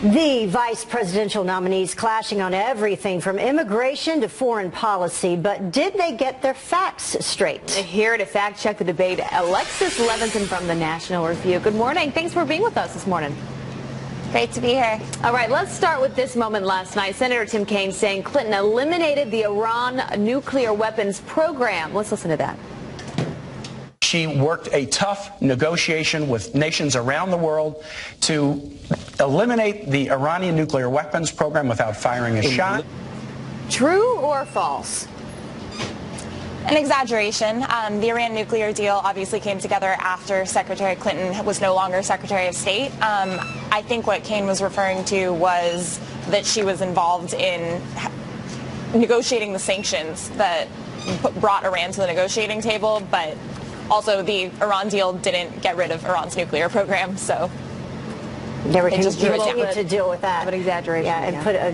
The vice presidential nominees clashing on everything from immigration to foreign policy, but did they get their facts straight? Here to fact check the debate, Alexis Levinson from the National Review. Good morning. Thanks for being with us this morning. Great to be here. All right, let's start with this moment last night. Senator Tim Kaine saying Clinton eliminated the Iran nuclear weapons program. Let's listen to that. She worked a tough negotiation with nations around the world to eliminate the Iranian nuclear weapons program without firing a shot. True or false? An exaggeration. The Iran nuclear deal obviously came together after Secretary Clinton was no longer Secretary of State. I think what Kaine was referring to was that she was involved in negotiating the sanctions that brought Iran to the negotiating table, but also the Iran deal didn't get rid of Iran's nuclear program, so they were continuing to deal with that. An exaggeration. Yeah, and put a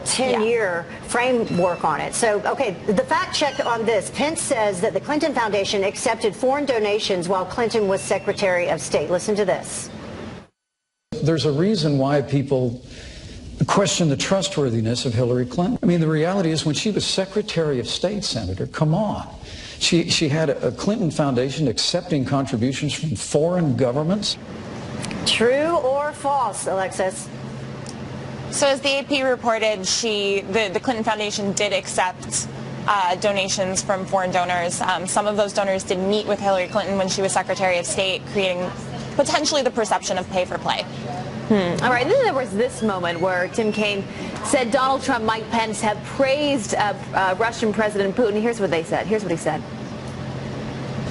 10-year framework on it. So, okay, the fact check on this. Pence says that the Clinton Foundation accepted foreign donations while Clinton was Secretary of State. Listen to this. There's a reason why people question the trustworthiness of Hillary Clinton. I mean, the reality is when she was Secretary of State, Senator, come on. She had a Clinton Foundation accepting contributions from foreign governments. True or false, Alexis? So as the AP reported, the Clinton Foundation did accept donations from foreign donors. Some of those donors did meet with Hillary Clinton when she was Secretary of State, creating potentially the perception of pay for play. All right, then there was this moment where Tim Kaine said Donald Trump, Mike Pence have praised Russian President Putin. Here's what they said. Here's what he said.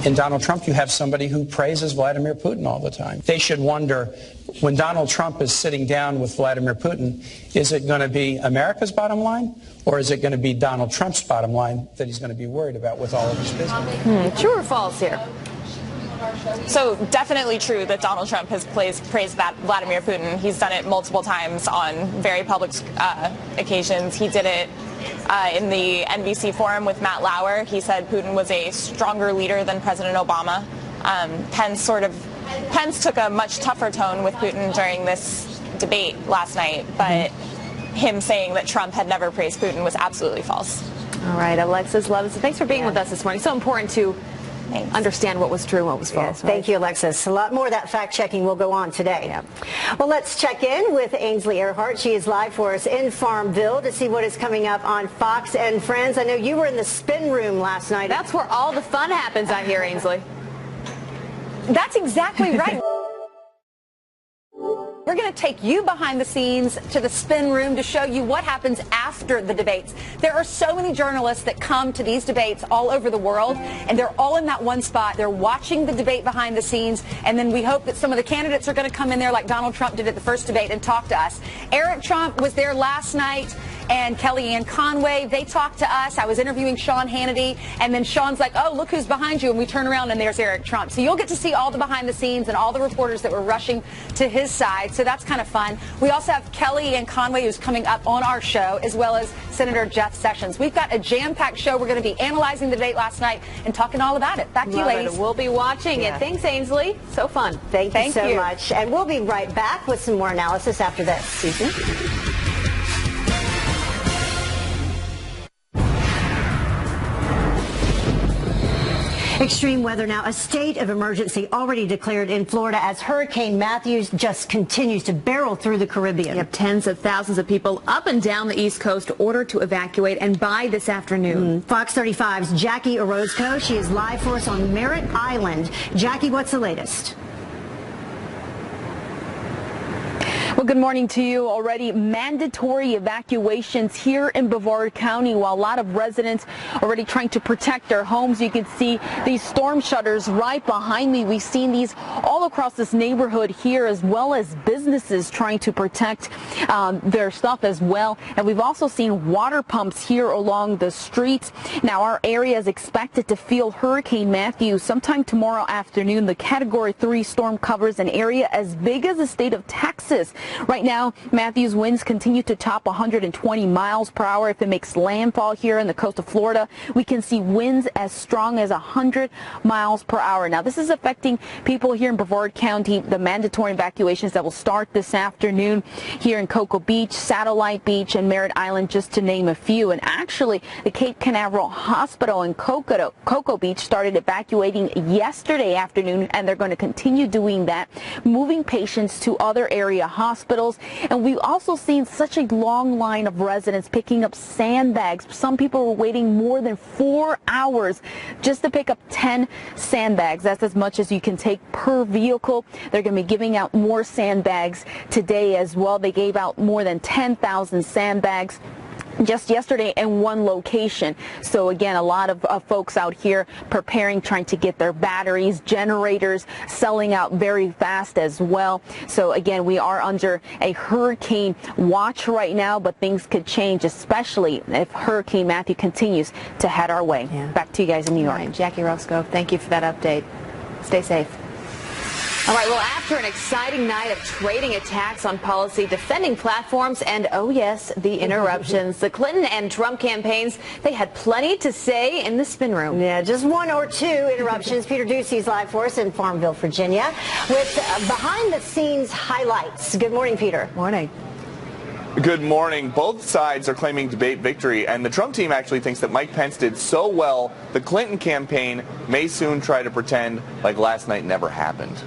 In Donald Trump, you have somebody who praises Vladimir Putin all the time. They should wonder, when Donald Trump is sitting down with Vladimir Putin, is it going to be America's bottom line, or is it going to be Donald Trump's bottom line that he's going to be worried about with all of his business? True or false here? So definitely true that Donald Trump has praised Vladimir Putin. He's done it multiple times on very public occasions. He did it in the NBC forum with Matt Lauer. He said Putin was a stronger leader than President Obama. Pence took a much tougher tone with Putin during this debate last night, but him saying that Trump had never praised Putin was absolutely false. All right, Alexis Levinson, thanks for being with us this morning. So important to understand what was true and what was false. Right? Thank you, Alexis. A lot more of that fact-checking will go on today. Yeah. Well, let's check in with Ainsley Earhart. She is live for us in Farmville to see what is coming up on Fox and Friends. I know you were in the spin room last night. That's where all the fun happens, I hear, Ainsley. That's exactly right. We're going to take you behind the scenes to the spin room to show you what happens after the debates. There are so many journalists that come to these debates all over the world, and they're all in that one spot. They're watching the debate behind the scenes, and then we hope that some of the candidates are going to come in there like Donald Trump did at the first debate and talk to us. Eric Trump was there last night, and Kellyanne Conway, they talked to us. I was interviewing Sean Hannity, and then Sean's like, oh, look who's behind you, and we turn around, and there's Eric Trump. So you'll get to see all the behind the scenes and all the reporters that were rushing to his side, so that's kind of fun. We also have Kellyanne Conway, who's coming up on our show, as well as Senator Jeff Sessions. We've got a jam-packed show. We're going to be analyzing the debate last night and talking all about it. Back to you, ladies. We'll be watching it. Thanks, Ainsley. So fun. Thank you so much. And we'll be right back with some more analysis after this. See you soon. Extreme weather now, a state of emergency already declared in Florida as Hurricane Matthew just continues to barrel through the Caribbean. Yep, tens of thousands of people up and down the East Coast ordered to evacuate, and by this afternoon. Fox 35's Jackie Orozco, she is live for us on Merritt Island. Jackie, what's the latest? Well, good morning to you. Already mandatory evacuations here in Brevard County, while a lot of residents already trying to protect their homes. You can see these storm shutters right behind me. We've seen these all across this neighborhood here, as well as businesses trying to protect their stuff as well. And we've also seen water pumps here along the streets. Now, our area is expected to feel Hurricane Matthew sometime tomorrow afternoon. The Category 3 storm covers an area as big as the state of Texas. Right now, Matthew's winds continue to top 120 miles per hour. If it makes landfall here in the coast of Florida, we can see winds as strong as 100 miles per hour. Now, this is affecting people here in Brevard County. The mandatory evacuations that will start this afternoon here in Cocoa Beach, Satellite Beach, and Merritt Island, just to name a few. And actually, the Cape Canaveral Hospital in Cocoa Beach started evacuating yesterday afternoon, and they're going to continue doing that, moving patients to other area hospitals. And we've also seen such a long line of residents picking up sandbags. Some people were waiting more than 4 hours just to pick up 10 sandbags. That's as much as you can take per vehicle. They're going to be giving out more sandbags today as well. They gave out more than 10,000 sandbags just yesterday in one location. So again, a lot of folks out here preparing, trying to get their batteries, generators, selling out very fast as well. So again, we are under a hurricane watch right now, but things could change, especially if Hurricane Matthew continues to head our way. Yeah. Back to you guys in New York. All right, Jackie Roscoe, thank you for that update. Stay safe. All right, well, after an exciting night of trading attacks on policy, defending platforms, and, oh yes, the interruptions, the Clinton and Trump campaigns, they had plenty to say in the spin room. Yeah, just one or two interruptions. Peter Ducey's live for us in Farmville, Virginia, with behind-the-scenes highlights. Good morning, Peter. Morning. Good morning. Both sides are claiming debate victory, and the Trump team actually thinks that Mike Pence did so well, the Clinton campaign may soon try to pretend like last night never happened.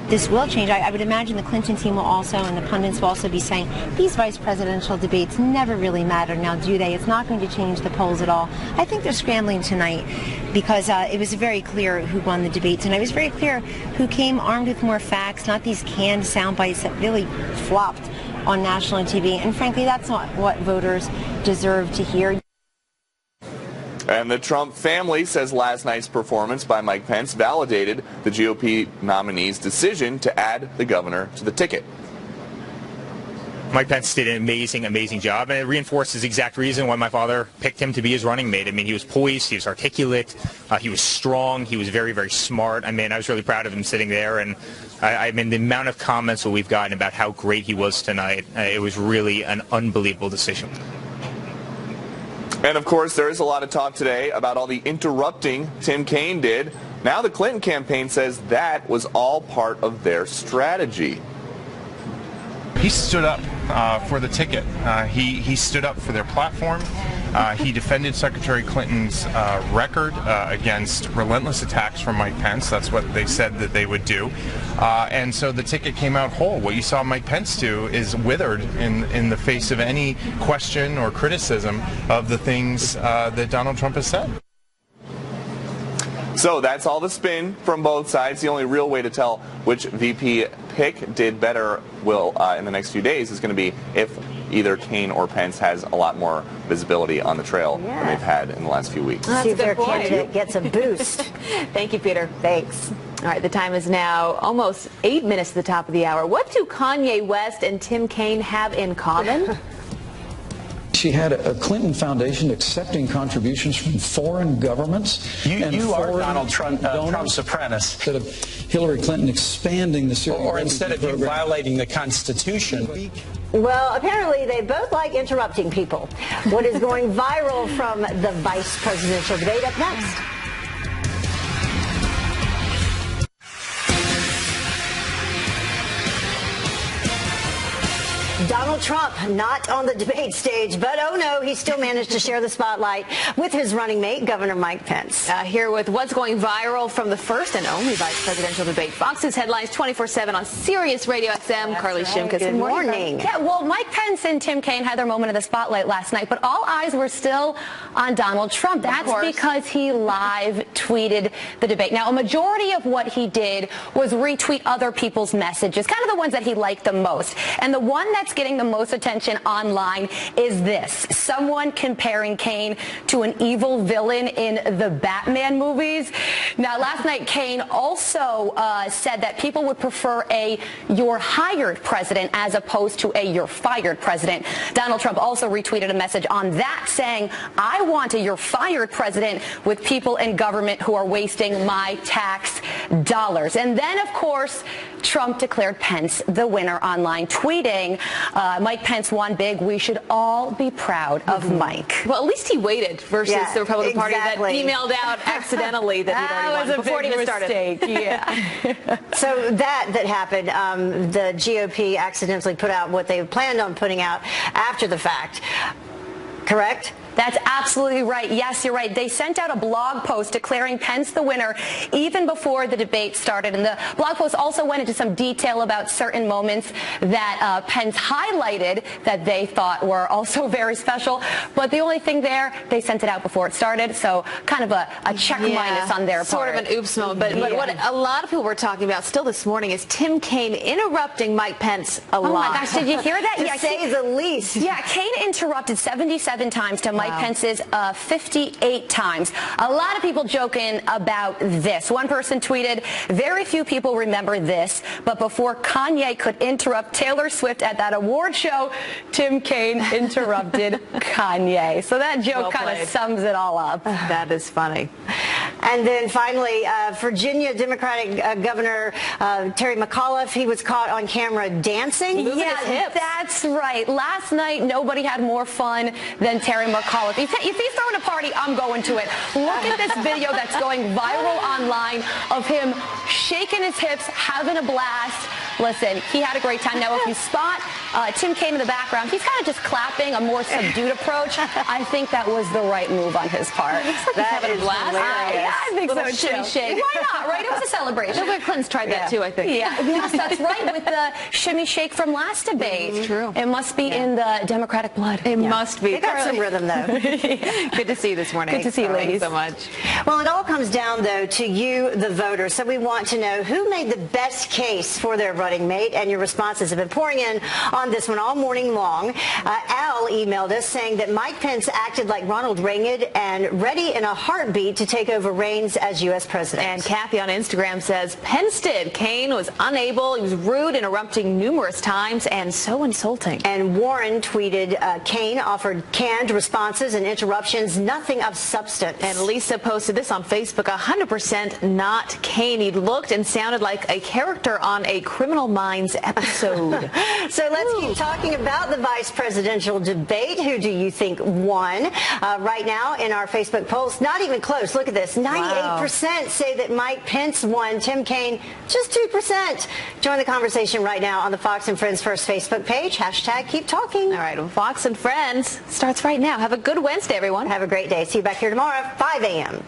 This will change. I would imagine the Clinton team will also, and the pundits will also be saying, these vice presidential debates never really matter now, do they? It's not going to change the polls at all. I think they're scrambling tonight because it was very clear who won the debates, and it was very clear who came armed with more facts, not these canned sound bites that really flopped on national TV. And frankly, that's not what voters deserve to hear. And the Trump family says last night's performance by Mike Pence validated the GOP nominee's decision to add the governor to the ticket. Mike Pence did an amazing job, and it reinforces the exact reason why my father picked him to be his running mate. I mean, he was poised, he was articulate, he was strong, he was very smart. I mean, I was really proud of him sitting there, and I mean, the amount of comments that we've gotten about how great he was tonight, it was really an unbelievable decision. And of course, there is a lot of talk today about all the interrupting Tim Kaine did. Now the Clinton campaign says that was all part of their strategy. He stood up for the ticket. He stood up for their platform. He defended Secretary Clinton's record against relentless attacks from Mike Pence. That's what they said that they would do. And so the ticket came out whole. What you saw Mike Pence do is withered in the face of any question or criticism of the things that Donald Trump has said. So that's all the spin from both sides. The only real way to tell which VP pick did better in the next few days is going to be if either Kaine or Pence has a lot more visibility on the trail than they've had in the last few weeks. See if their candidate gets a boost. Thank you, Peter. Thanks. All right, the time is now almost 8 minutes to the top of the hour. What do Kanye West and Tim Kaine have in common? She had a Clinton Foundation accepting contributions from foreign governments. You are Donald Trump's apprentice. Instead of Hillary Clinton expanding the Syrian or instead of you violating the Constitution. Well, apparently they both like interrupting people. What is going viral from the vice presidential debate up next? Donald Trump not on the debate stage, but oh no, he still managed to share the spotlight with his running mate, Governor Mike Pence. Here with what's going viral from the first and only vice presidential debate. Fox's headlines 24/7 on Sirius Radio XM. Carly Shimkus. Good morning. Yeah, well, Mike Pence and Tim Kaine had their moment of the spotlight last night, but all eyes were still on Donald Trump. That's because he live tweeted the debate. Now, a majority of what he did was retweet other people's messages, kind of the ones that he liked the most. And the one that's getting the the most attention online is this. Someone comparing Kaine to an evil villain in the Batman movies. Now, last night, Kaine also said that people would prefer a "you're hired" president as opposed to a "you're fired" president. Donald Trump also retweeted a message on that saying, "I want a 'you're fired' president with people in government who are wasting my tax dollars." And then, of course, Trump declared Pence the winner online, tweeting, "Mike Pence won big. We should all be proud of Mike." Well, at least he waited versus the Republican Party that exactly. emailed out accidentally that he'd already won before it even started. Yeah. So that happened. The GOP accidentally put out what they planned on putting out after the fact. Correct? That's absolutely right. Yes, you're right. They sent out a blog post declaring Pence the winner even before the debate started. And the blog post also went into some detail about certain moments that Pence highlighted that they thought were also very special. But the only thing there, they sent it out before it started. So kind of a check minus on their part. Sort of an oops moment. But what a lot of people were talking about still this morning is Tim Kaine interrupting Mike Pence a lot. Oh my gosh, did you hear that? To say the least. Yeah, Kaine interrupted 77 times to Mike Pence's 58 times. A lot of people joking about this. One person tweeted, "Very few people remember this, but before Kanye could interrupt Taylor Swift at that award show, Tim Kaine interrupted Kanye." So that joke kind of sums it all up. That is funny. And then finally, Virginia Democratic Governor Terry McAuliffe, he was caught on camera dancing. Moving his hips. That's right. Last night, nobody had more fun than Terry McAuliffe. If he's throwing a party, I'm going to it. Look at this video that's going viral online of him shaking his hips, having a blast. Listen, he had a great time. Now, if you spot Tim Kaine in the background, he's kind of just clapping, a more subdued approach. I think that was the right move on his part. Looks like he's having a blast. I think so, too. Shimmy shake. Why not, right? It was a celebration. Hillary Clinton's tried that, too, I think. Yeah, yes, that's right, with the shimmy shake from last debate. It's true. It must be in the Democratic blood. It must be. They got some rhythm, though. Good to see you this morning. Good to see you, ladies. Thanks so much. Well, it all comes down, though, to you, the voter. So we want to know who made the best case for their running mate, and your responses have been pouring in on this one all morning long. Al emailed us saying that Mike Pence acted like Ronald Reagan and ready in a heartbeat to take over reins as U.S. president. And Kathy on Instagram says Pence did. Kaine was unable. He was rude, interrupting numerous times, and so insulting. And Warren tweeted, Kaine offered canned responses and interruptions, nothing of substance. And Lisa posted this on Facebook, 100% not Kaine. He looked and sounded like a character on a Criminal Minds episode. So let's keep talking about the vice presidential debate. Who do you think won? Right now in our Facebook polls, not even close. Look at this. 98% say that Mike Pence won. Tim Kaine, just 2%. Join the conversation right now on the Fox and Friends First Facebook page. Hashtag keep talking. All right, well, Fox and Friends starts right now. Have a good Wednesday, everyone. Have a great day. See you back here tomorrow, 5 a.m.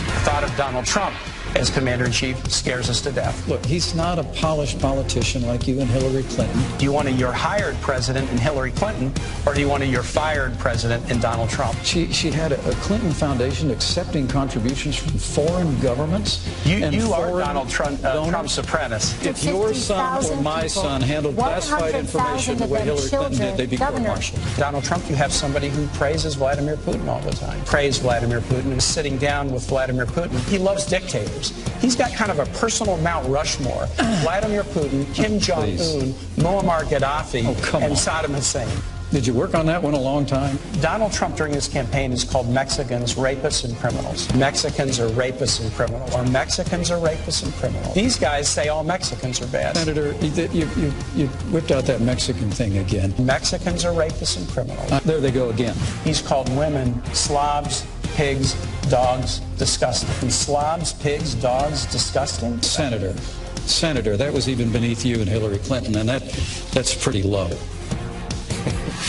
The thought of Donald Trump as commander-in-chief scares us to death. Look, he's not a polished politician like you and Hillary Clinton. Do you want a "you're hired" president in Hillary Clinton, or do you want a "you're fired" president in Donald Trump? She had a Clinton Foundation accepting contributions from foreign governments. You are Donald Trump's apprentice. If your son or my son handled classified information the way Hillary Clinton did, they'd be court-martialed. Donald Trump, you have somebody who praises Vladimir Putin all the time. Praise Vladimir Putin and sitting down with Vladimir Putin. He loves dictators. He's got kind of a personal Mount Rushmore. Vladimir Putin, Kim Jong-un, Muammar Gaddafi, and Saddam Hussein. Did you work on that one a long time? Donald Trump during his campaign has called Mexicans rapists and criminals. Mexicans are rapists and criminals. Or Mexicans are rapists and criminals. These guys say all Mexicans are bad. Senator, you whipped out that Mexican thing again. Mexicans are rapists and criminals. There they go again. He's called women slobs, pigs, dogs, disgusting. And slobs, pigs, dogs, disgusting? Senator, that was even beneath you and Hillary Clinton, and that's pretty low.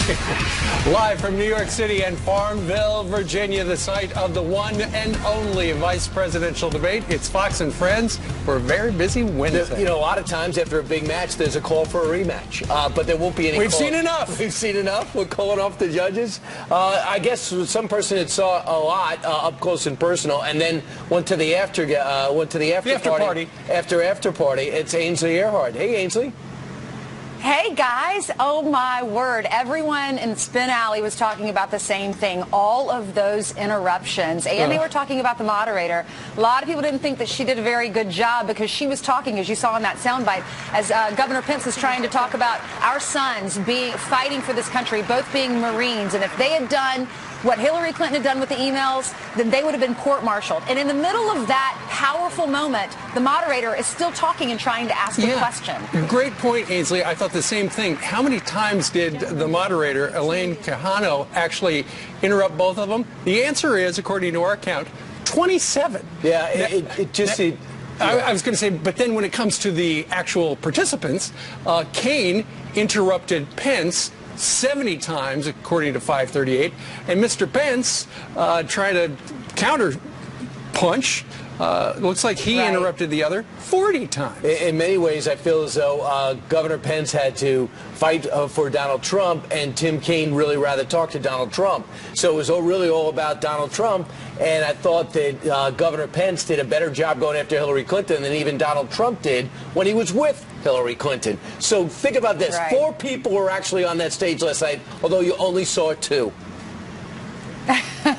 Live from New York City and Farmville, Virginia, the site of the one and only vice presidential debate. It's Fox and Friends for a very busy Wednesday. You know, a lot of times after a big match, there's a call for a rematch, but there won't be any. We've seen enough. We've seen enough. We're calling off the judges. I guess some person that saw a lot up close and personal, and then went to the after party. After party. It's Ainsley Earhart. Hey, Ainsley. Hey guys, oh my word, everyone in Spin Alley was talking about the same thing, all of those interruptions, and they were talking about the moderator. A lot of people didn't think that she did a very good job because she was talking, as you saw in that soundbite, as Governor Pence was trying to talk about our sons fighting for this country, both being Marines, and if they had done what Hillary Clinton had done with the emails, then they would have been court-martialed. And in the middle of that powerful moment, the moderator is still talking and trying to ask a question. Great point, Ainsley. I thought the same thing. How many times did the moderator, Elaine Quijano, actually interrupt both of them? The answer is, according to our count, 27. Yeah, I was going to say, but then when it comes to the actual participants, Kaine interrupted Pence 70 times, according to 538, and Mr. Pence tried to counter punch. Looks like he interrupted the other 40 times. In many ways, I feel as though Governor Pence had to fight for Donald Trump, and Tim Kaine really rather talk to Donald Trump. So it was really all about Donald Trump, and I thought that Governor Pence did a better job going after Hillary Clinton than even Donald Trump did when he was with Hillary Clinton. So think about this. 4 people were actually on that stage last night, although you only saw 2.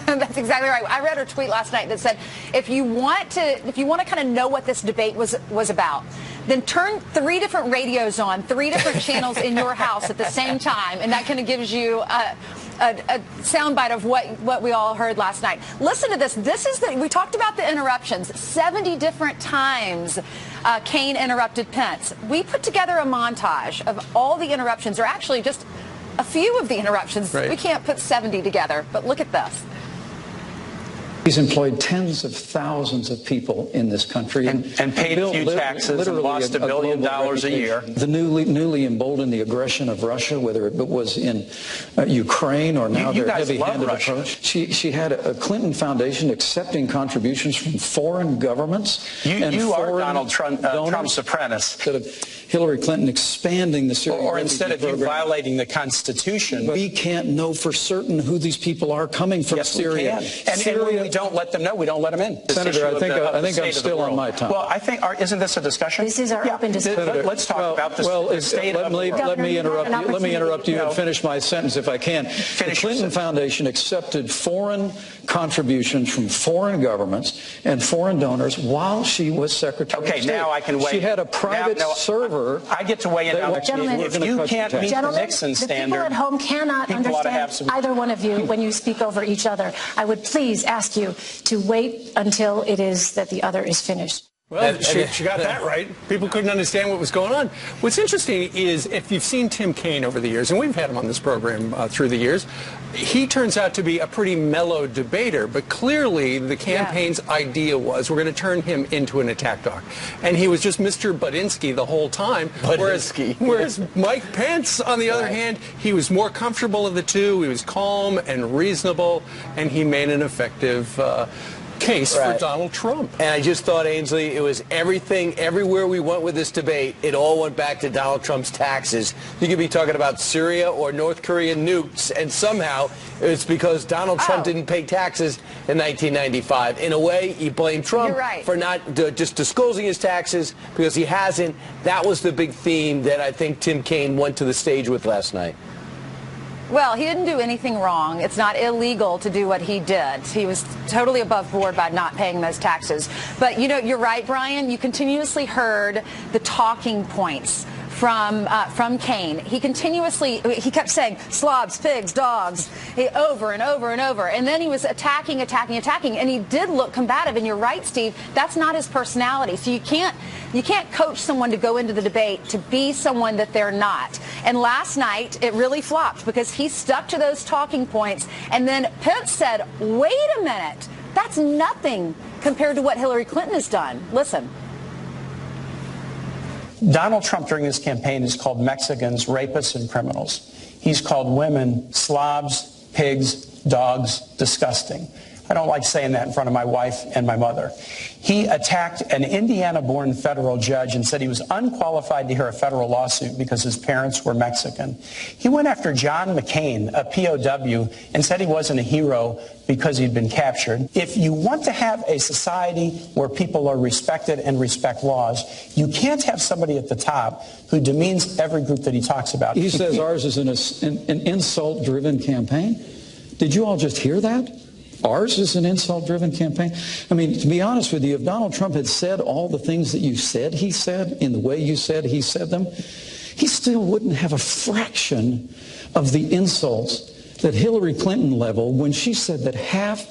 That's exactly right. I read her tweet last night that said, if you want to kind of know what this debate was about, then turn 3 different radios on, 3 different channels in your house at the same time, and that kind of gives you a soundbite of what we all heard last night. Listen to this. We talked about the interruptions. 70 different times Kaine interrupted Pence. We put together a montage of all the interruptions, or actually just a few of the interruptions. We can't put 70 together, but look at this. He's employed tens of thousands of people in this country and paid a few taxes and lost $1 billion a year. The newly emboldened the aggression of Russia, whether it was in Ukraine or now their heavy-handed approach. She had a Clinton Foundation accepting contributions from foreign governments. You are Donald Trump's apprentice. Instead of Hillary Clinton expanding the Syria or instead of you violating the Constitution. But we can't know for certain who these people are coming from Syria. And when we don't let them know, we don't let them in. Senator, I think I'm still on my time. Well, I think, isn't this a discussion? This is our open discussion. Senator, let's talk about this. Let me interrupt you and finish my sentence if I can. The Clinton Foundation accepted foreign contributions from foreign governments and foreign donors while she was Secretary of State. Now I can weigh. She had a private server. I get to weigh in now. Gentlemen, if you can't meet the Nixon standard, the people at home cannot understand either one of you when you speak over each other. I would please ask you to wait until it is that the other is finished. Well, she got that right. People couldn't understand what was going on. What's interesting is if you've seen Tim Kaine over the years, and we've had him on this program through the years, he turns out to be a pretty mellow debater, but clearly the campaign's idea was we're going to turn him into an attack dog. And he was just Mr. Budinsky the whole time. Whereas Mike Pence, on the other hand, he was more comfortable of the two. He was calm and reasonable, and he made an effective case for Donald Trump. And I just thought, Ainsley, it was everywhere we went with this debate, it all went back to Donald Trump's taxes. You could be talking about Syria or North Korean nukes, and somehow it's because Donald Trump didn't pay taxes in 1995. In a way, he blamed Trump for not just disclosing his taxes because he hasn't. That was the big theme that I think Tim Kaine went to the stage with last night. Well, he didn't do anything wrong. It's not illegal to do what he did. He was totally above board by not paying those taxes. But, you know, you're right, Brian. You continuously heard the talking points from Kaine. He kept saying slobs, pigs, dogs, over and over and over. And then he was attacking, and he did look combative. And you're right, Steve, that's not his personality. So you can't coach someone to go into the debate to be someone that they're not. And last night, it really flopped because he stuck to those talking points. And then Pence said, wait a minute, that's nothing compared to what Hillary Clinton has done. Listen. Donald Trump during his campaign is called Mexicans rapists and criminals. he's called women slobs, pigs, dogs, disgusting. I don't like saying that in front of my wife and my mother. He attacked an Indiana-born federal judge and said he was unqualified to hear a federal lawsuit because his parents were Mexican. He went after John McCain, a POW, and said he wasn't a hero because he'd been captured. If you want to have a society where people are respected and respect laws, you can't have somebody at the top who demeans every group that he talks about. He says ours is an insult-driven campaign. Did you all just hear that? Ours is an insult-driven campaign. I mean, to be honest with you, if Donald Trump had said all the things that you said he said in the way you said he said them, he still wouldn't have a fraction of the insults that Hillary Clinton leveled when she said that half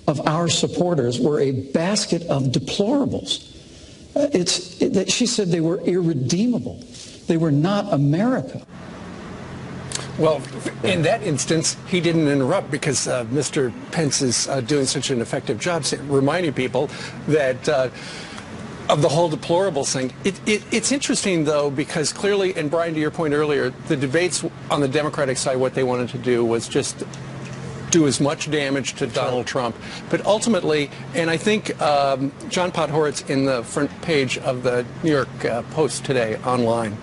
of our supporters were a basket of deplorables. She said they were irredeemable. They were not America. Well, in that instance, he didn't interrupt because Mr. Pence is doing such an effective job reminding people that of the whole deplorables thing. It's interesting, though, because clearly, and Brian, to your point earlier, the debates on the Democratic side, what they wanted to do was just do as much damage to Donald Trump. But ultimately, and I think John Podhoretz in the front page of the New York Post today online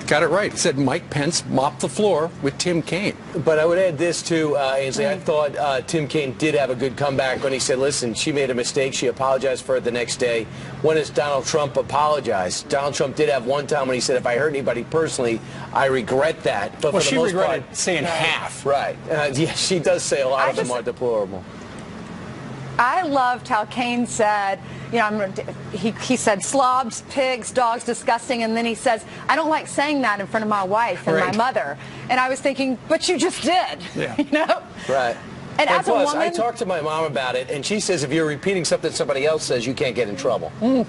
got it right. He said Mike Pence mopped the floor with Tim Kaine. But I would add this too, Ainsley. I thought Tim Kaine did have a good comeback when he said, listen, she made a mistake. She apologized for it the next day. When has Donald Trump apologized? Donald Trump did have one time when he said, if I hurt anybody personally, I regret that. But well, for she the most regretted part, saying half. Right. Yeah, she does say a lot of them are deplorable. I loved how Kaine said, you know, he said slobs, pigs, dogs, disgusting, and then he says, I don't like saying that in front of my wife and my mother. And I was thinking, but you just did. Yeah. You know? Right. And as plus, a woman, I talked to my mom about it, and she says if you're repeating something somebody else says, you can't get in trouble. Oh,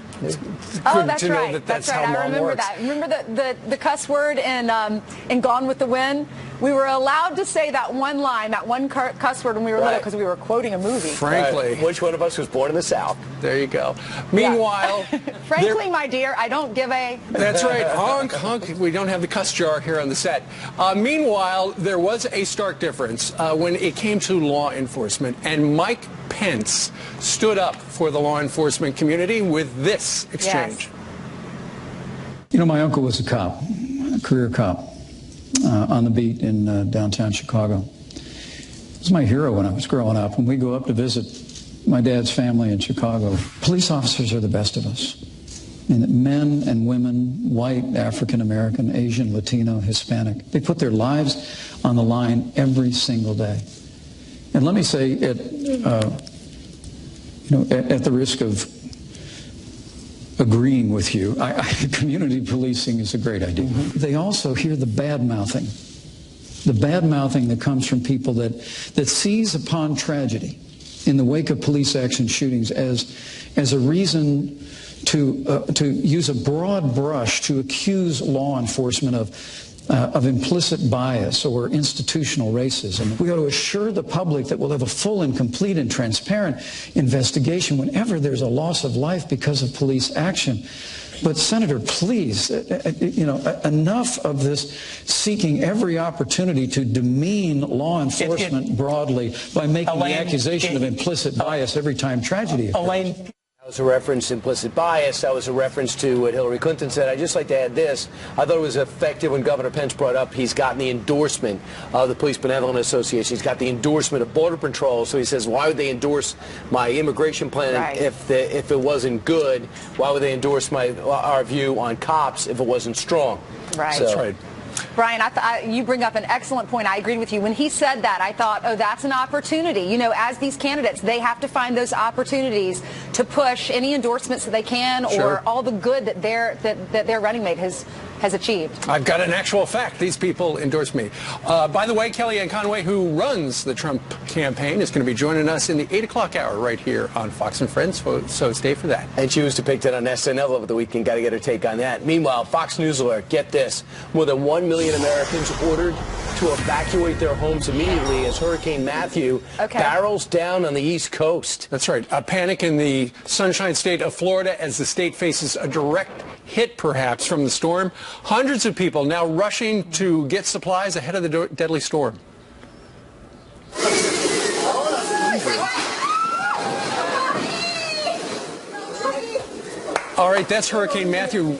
that's right. That's right. I remember that. Remember the cuss word in Gone with the Wind? We were allowed to say that one line, that one cuss word when we were little because we were quoting a movie. Frankly. Right. Which one of us was born in the South? There you go. Meanwhile. Frankly, my dear, I don't give a... That's right. Honk, honk. We don't have the cuss jar here on the set. Meanwhile, there was a stark difference when it came to law enforcement, and Mike Pence stood up for the law enforcement community with this exchange. Yes. You know, my uncle was a cop, a career cop. On the beat in downtown Chicago. He was my hero when I was growing up. When we go up to visit my dad's family in Chicago, police officers are the best of us. I mean, men and women, white, African American, Asian, Latino, Hispanic, they put their lives on the line every single day. And let me say, at the risk of agreeing with you, community policing is a great idea. They also hear the bad-mouthing that comes from people that seize upon tragedy in the wake of police action shootings as a reason to use a broad brush to accuse law enforcement of implicit bias or institutional racism. We ought to assure the public that we'll have a full and complete and transparent investigation whenever there's a loss of life because of police action. But Senator, please, enough of this seeking every opportunity to demean law enforcement broadly by making the accusation of implicit bias every time tragedy occurs. That was a reference to implicit bias. That was a reference to what Hillary Clinton said. I'd just like to add this. I thought it was effective when Governor Pence brought up he's gotten the endorsement of the Police Benevolent Association. He's got the endorsement of Border Patrol. So he says, why would they endorse my immigration plan if it wasn't good? Why would they endorse our view on cops if it wasn't strong? Right. So, that's right. Brian, you bring up an excellent point. I agreed with you. When he said that, I thought, oh, that's an opportunity. You know, as these candidates, they have to find those opportunities to push any endorsements that they can or all the good that their running mate has achieved. I've got an actual fact. These people endorse me. By the way, Kellyanne Conway, who runs the Trump campaign, is going to be joining us in the 8 o'clock hour right here on Fox and Friends, so stay for that. And she was depicted on SNL over the weekend. Got to get her take on that. Meanwhile, Fox News alert, get this. More than 1 million Americans ordered to evacuate their homes immediately as Hurricane Matthew barrels down on the East Coast. That's right. A panic in the Sunshine State of Florida as the state faces a direct hit perhaps from the storm. Hundreds of people now rushing to get supplies ahead of the deadly storm. All right, that's Hurricane Matthew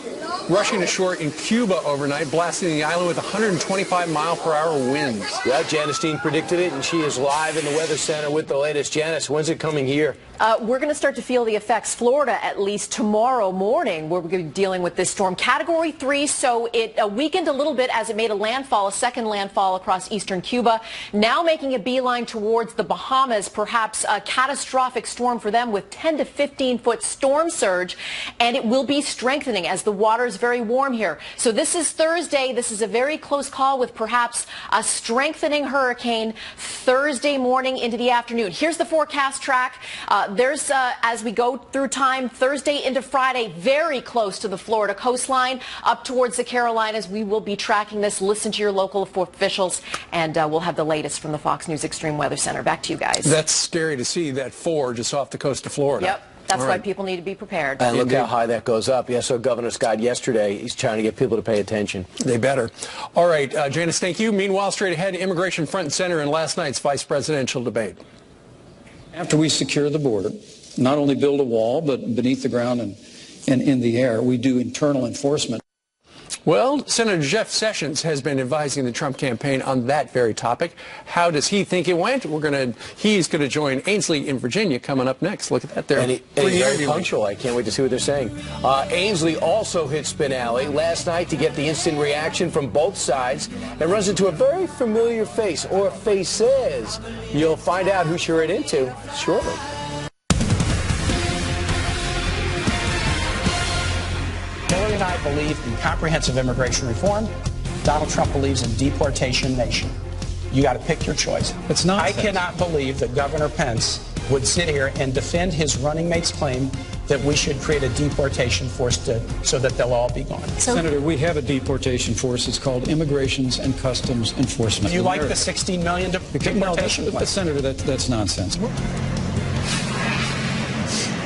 rushing ashore in Cuba overnight, blasting the island with 125-mile-per-hour winds. Yeah, Janice Dean predicted it, and she is live in the Weather Center with the latest. Janice, when's it coming here? We're going to start to feel the effects. Florida, at least tomorrow morning, we're going to be dealing with this storm. Category 3, so it weakened a little bit as it made a second landfall across eastern Cuba. Now making a beeline towards the Bahamas, perhaps a catastrophic storm for them with 10 to 15-foot storm surge. And it will be strengthening as the water is very warm here. So this is Thursday. This is a very close call with perhaps a strengthening hurricane Thursday morning into the afternoon. Here's the forecast track. There's, as we go through time, Thursday into Friday, very close to the Florida coastline, up towards the Carolinas. We will be tracking this. Listen to your local officials, and we'll have the latest from the Fox News Extreme Weather Center. Back to you guys. That's scary to see that 4 just off the coast of Florida. Yep. That's why people need to be prepared. And look how high that goes up. Yeah, so Governor Scott yesterday, he's trying to get people to pay attention. They better. All right, Janice, thank you. Meanwhile, straight ahead, immigration front and center in last night's vice presidential debate. After we secure the border, not only build a wall, but beneath the ground and in the air, we do internal enforcement. Well, Senator Jeff Sessions has been advising the Trump campaign on that very topic. How does he think it went? He's going to join Ainsley in Virginia coming up next. Look at that there. And he's very punctual. I can't wait to see what they're saying. Ainsley also hit Spinelli last night to get the instant reaction from both sides and runs into a very familiar face, or faces. You'll find out who she ran into shortly. Hillary and I believe in comprehensive immigration reform. Donald Trump believes in deportation nation. You got to pick your choice. It's nonsense. I cannot believe that Governor Pence would sit here and defend his running mate's claim that we should create a deportation force so that they'll all be gone. Senator, we have a deportation force. It's called Immigrations and Customs Enforcement. Do you like the 16 million deportation? No, Senator, that's nonsense.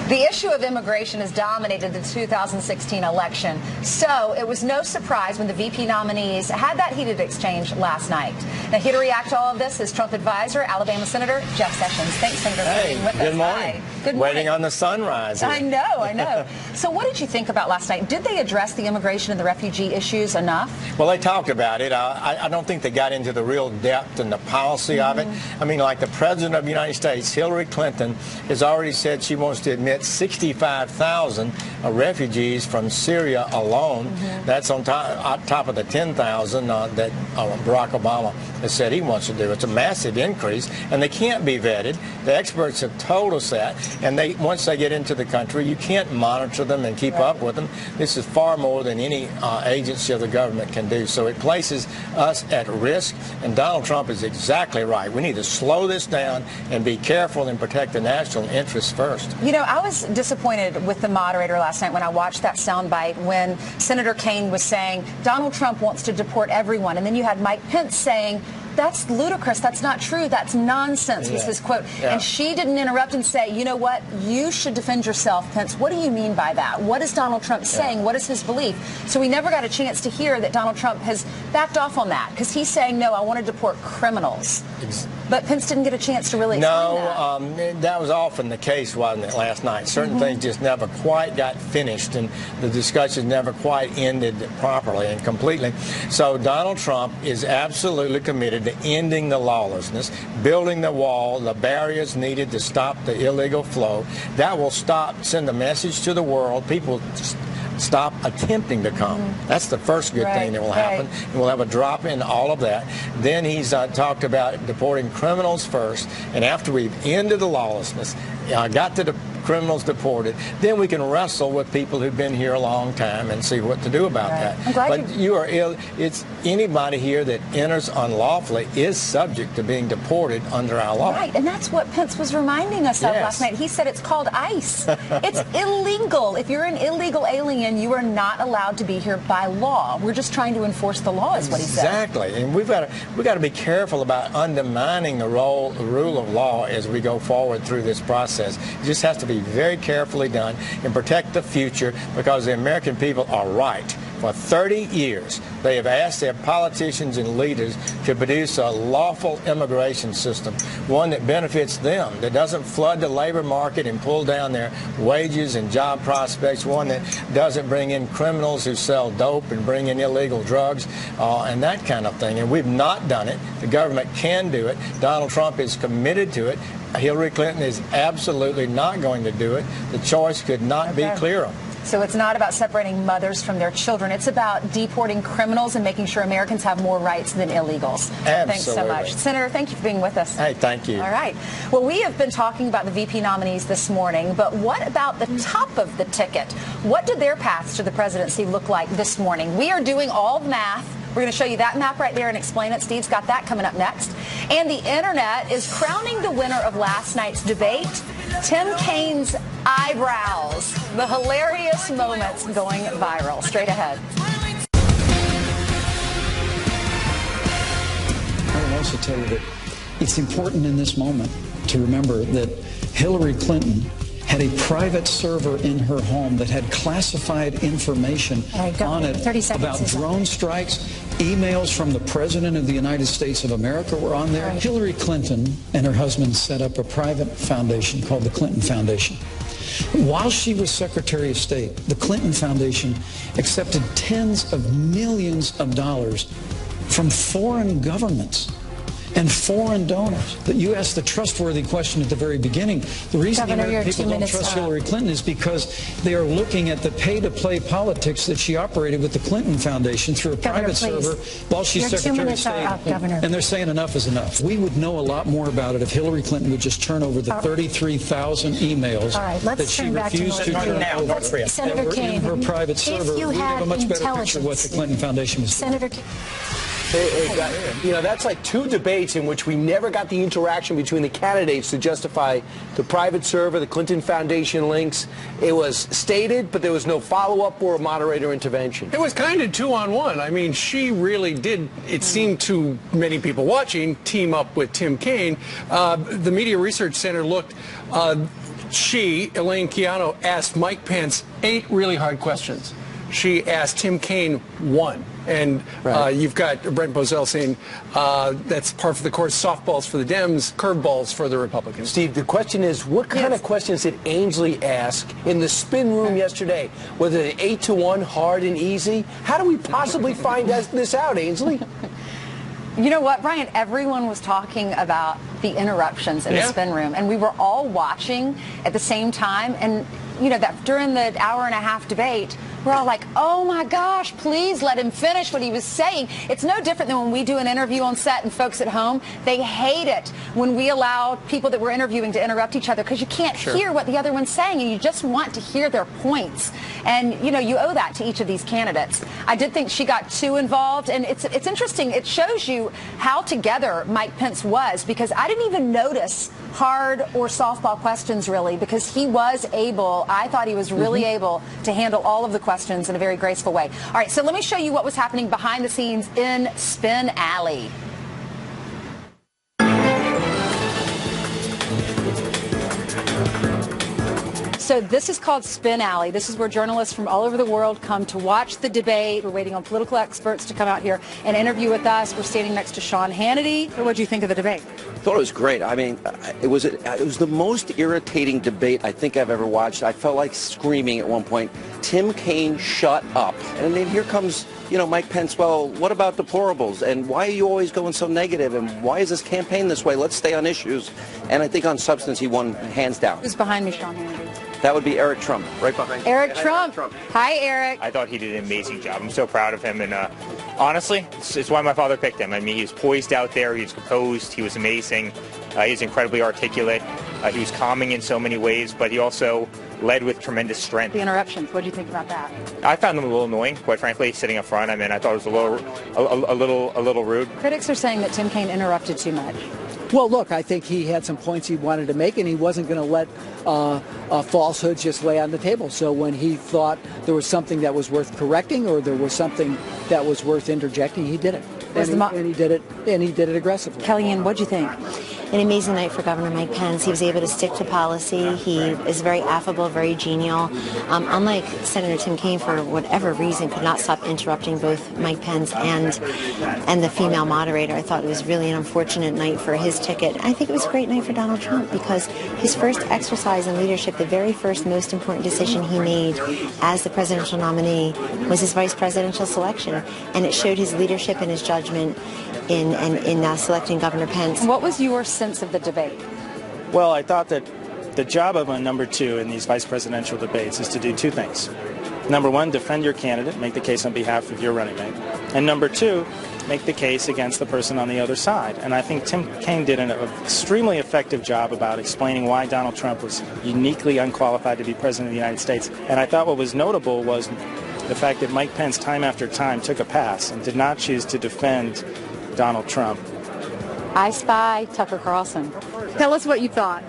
The issue of immigration has dominated the 2016 election, so it was no surprise when the VP nominees had that heated exchange last night. Now, here to react to all of this is Trump advisor, Alabama Senator Jeff Sessions. Thanks, Senator, for being with us. Good morning. Hi. Good morning. Waiting on the sunrise. I know. So what did you think about last night? Did they address the immigration and the refugee issues enough? Well, they talked about it. I don't think they got into the real depth and the policy of it. I mean, like the President of the United States, Hillary Clinton, has already said she wants to admit 65,000 refugees from Syria alone. That's on top of the 10,000 that Barack Obama has said he wants to do. It's a massive increase, and they can't be vetted. The experts have told us that, and once they get into the country, you can't monitor them and keep up with them. This is far more than any agency of the government can do. So it places us at risk, and Donald Trump is exactly right. We need to slow this down and be careful and protect the national interests first. You know, I was disappointed with the moderator last night when I watched that soundbite when Senator Kaine was saying Donald Trump wants to deport everyone, and then you had Mike Pence saying that's ludicrous, that's not true, that's nonsense, was his quote. And she didn't interrupt and say, you know what, you should defend yourself, Pence. What do you mean by that? What is Donald Trump saying? What is his belief? So we never got a chance to hear that Donald Trump has backed off on that, because he's saying, no, I want to deport criminals. But Pence didn't get a chance to really explain that. That was often the case, wasn't it, last night? Certain things just never quite got finished, and the discussion never quite ended properly and completely. So Donald Trump is absolutely committed to ending the lawlessness, building the wall, the barriers needed to stop the illegal flow. That will send a message to the world. People stop attempting to come. That's the first good thing that will happen. And we'll have a drop in all of that. Then he's talked about deporting criminals first, and after we've ended the lawlessness, got to the criminals deported, then we can wrestle with people who've been here a long time and see what to do about that. I'm glad but you are ill. It's anybody here that enters unlawfully is subject to being deported under our law. Right, and that's what Pence was reminding us of last night. He said it's called ICE. It's illegal. If you're an illegal alien, you are not allowed to be here by law. We're just trying to enforce the law, is what he said. Exactly, and we've got to be careful about undermining the rule of law as we go forward through this process. It just has to be be very carefully done and protect the future, because the American people are right. For 30 years, they have asked their politicians and leaders to produce a lawful immigration system, one that benefits them, that doesn't flood the labor market and pull down their wages and job prospects, one that doesn't bring in criminals who sell dope and bring in illegal drugs and that kind of thing. And we've not done it. The government can do it. Donald Trump is committed to it. Hillary Clinton is absolutely not going to do it. The choice could not be clearer. So it's not about separating mothers from their children. It's about deporting criminals and making sure Americans have more rights than illegals. Absolutely. Thanks so much. Senator, thank you for being with us. Hey, thank you. All right. Well, we have been talking about the VP nominees this morning, but what about the top of the ticket? What did their paths to the presidency look like this morning? We are doing all the math. We're going to show you that map right there and explain it. Steve's got that coming up next. And the internet is crowning the winner of last night's debate, Tim Kaine's eyebrows. The hilarious moments going viral. Straight ahead. I will also tell you that it's important in this moment to remember that Hillary Clinton had a private server in her home that had classified information on it about drone strikes. Emails from the President of the United States of America were on there. Hillary Clinton and her husband set up a private foundation called the Clinton Foundation. While she was Secretary of State, the Clinton Foundation accepted tens of millions of dollars from foreign governments and foreign donors. But you asked the trustworthy question at the very beginning. The reason the American people don't trust Hillary Clinton is because they are looking at the pay-to-play politics that she operated with the Clinton Foundation through a private server while she's Secretary of State. And they're saying enough is enough. We would know a lot more about it if Hillary Clinton would just turn over the 33,000 emails that she refused to turn over Senator Kaine, in her private server. We'd have a much better picture of what the Clinton Foundation was doing. You know, that's like two debates in which we never got the interaction between the candidates to justify the private server, the Clinton Foundation links. It was stated, but there was no follow-up or moderator intervention. It was kind of 2-on-1. I mean, she really did, it seemed to many people watching, team up with Tim Kaine. The Media Research Center looked, Elaine Keano, asked Mike Pence 8 really hard questions. She asked Tim Kaine 1. And you've got Brent Bozell saying that's par for the course, softballs for the Dems, curveballs for the Republicans. Steve, the question is, what kind of questions did Ainsley ask in the spin room yesterday? Was it 8-1, hard and easy? How do we possibly find this out, Ainsley? You know what, Brian? Everyone was talking about the interruptions in the spin room, and we were all watching at the same time. And, you know, that during the hour-and-a-half debate, we're all like, oh my gosh, please let him finish what he was saying. It's no different than when we do an interview on set and folks at home, they hate it when we allow people that we're interviewing to interrupt each other because you can't hear what the other one's saying and you just want to hear their points. And, you know, you owe that to each of these candidates. I did think she got too involved, and it's interesting. It shows you how together Mike Pence was, because I didn't even notice hard or softball questions really, because he was able, I thought he was really able to handle all of the questions in a very graceful way. All right, so let me show you what was happening behind the scenes in Spin Alley. So this is called Spin Alley. This is where journalists from all over the world come to watch the debate. We're waiting on political experts to come out here and interview with us. We're standing next to Sean Hannity. What did you think of the debate? I thought it was great. I mean, it was the most irritating debate I think I've ever watched. I felt like screaming at one point, Tim Kaine, shut up. And then here comes, you know, Mike Pence, well, what about deplorables? And why are you always going so negative? And why is this campaign this way? Let's stay on issues. And I think on substance, he won hands down. Who's behind me, Sean Hannity? That would be Eric Trump, right behind Eric Trump. Hi, Eric. I thought he did an amazing job. I'm so proud of him. And honestly, it's why my father picked him. I mean, he was poised out there. He was composed. He was amazing. He was incredibly articulate. He was calming in so many ways, but he also led with tremendous strength. The interruptions, what do you think about that? I found them a little annoying, quite frankly, sitting up front. I mean, I thought it was a little rude. Critics are saying that Tim Kaine interrupted too much. Well, look, I think he had some points he wanted to make, and he wasn't going to let falsehoods just lay on the table. So when he thought there was something that was worth correcting or there was something that was worth interjecting, he did it. And he did it aggressively. Kellyanne, what'd you think? an amazing night for Governor Mike Pence. He was able to stick to policy. He is very affable, very genial. Unlike Senator Tim Kaine, for whatever reason, could not stop interrupting both Mike Pence and the female moderator. I thought it was really an unfortunate night for his ticket. I think it was a great night for Donald Trump because his first exercise in leadership, the very first most important decision he made as the presidential nominee was his vice presidential selection, and it showed his leadership and his judgment in selecting Governor Pence. What was your sense of the debate? Well, I thought that the job of a number two in these vice presidential debates is to do two things. Number one, defend your candidate, make the case on behalf of your running mate. And number two, make the case against the person on the other side. And I think Tim Kaine did an extremely effective job about explaining why Donald Trump was uniquely unqualified to be president of the United States. And I thought what was notable was the fact that Mike Pence time after time took a pass and did not choose to defend Donald Trump. I Spy, Tucker Carlson. Tell us what you thought.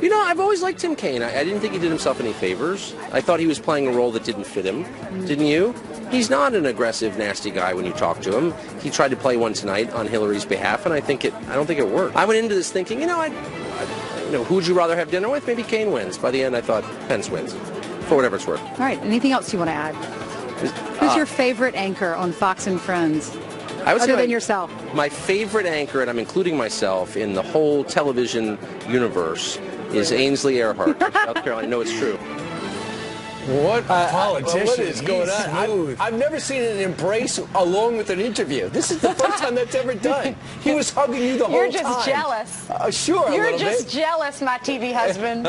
You know, I've always liked Tim Kaine. I didn't think he did himself any favors. I thought he was playing a role that didn't fit him. Didn't you? He's not an aggressive, nasty guy when you talk to him. He tried to play one tonight on Hillary's behalf, and I don't think it worked. I went into this thinking, who would you rather have dinner with? Maybe Kaine wins. By the end, I thought Pence wins, for whatever it's worth. All right. Anything else you want to add? Who's your favorite anchor on Fox and Friends? Other than yourself. My favorite anchor, and I'm including myself in the whole television universe, is Ainsley Earhart from South Carolina. No, it's true. What a politician. What is going on? I've never seen an embrace along with an interview. This is the first time that's ever done. He was hugging you the whole time. You're just jealous. Sure, You're just jealous, my TV husband.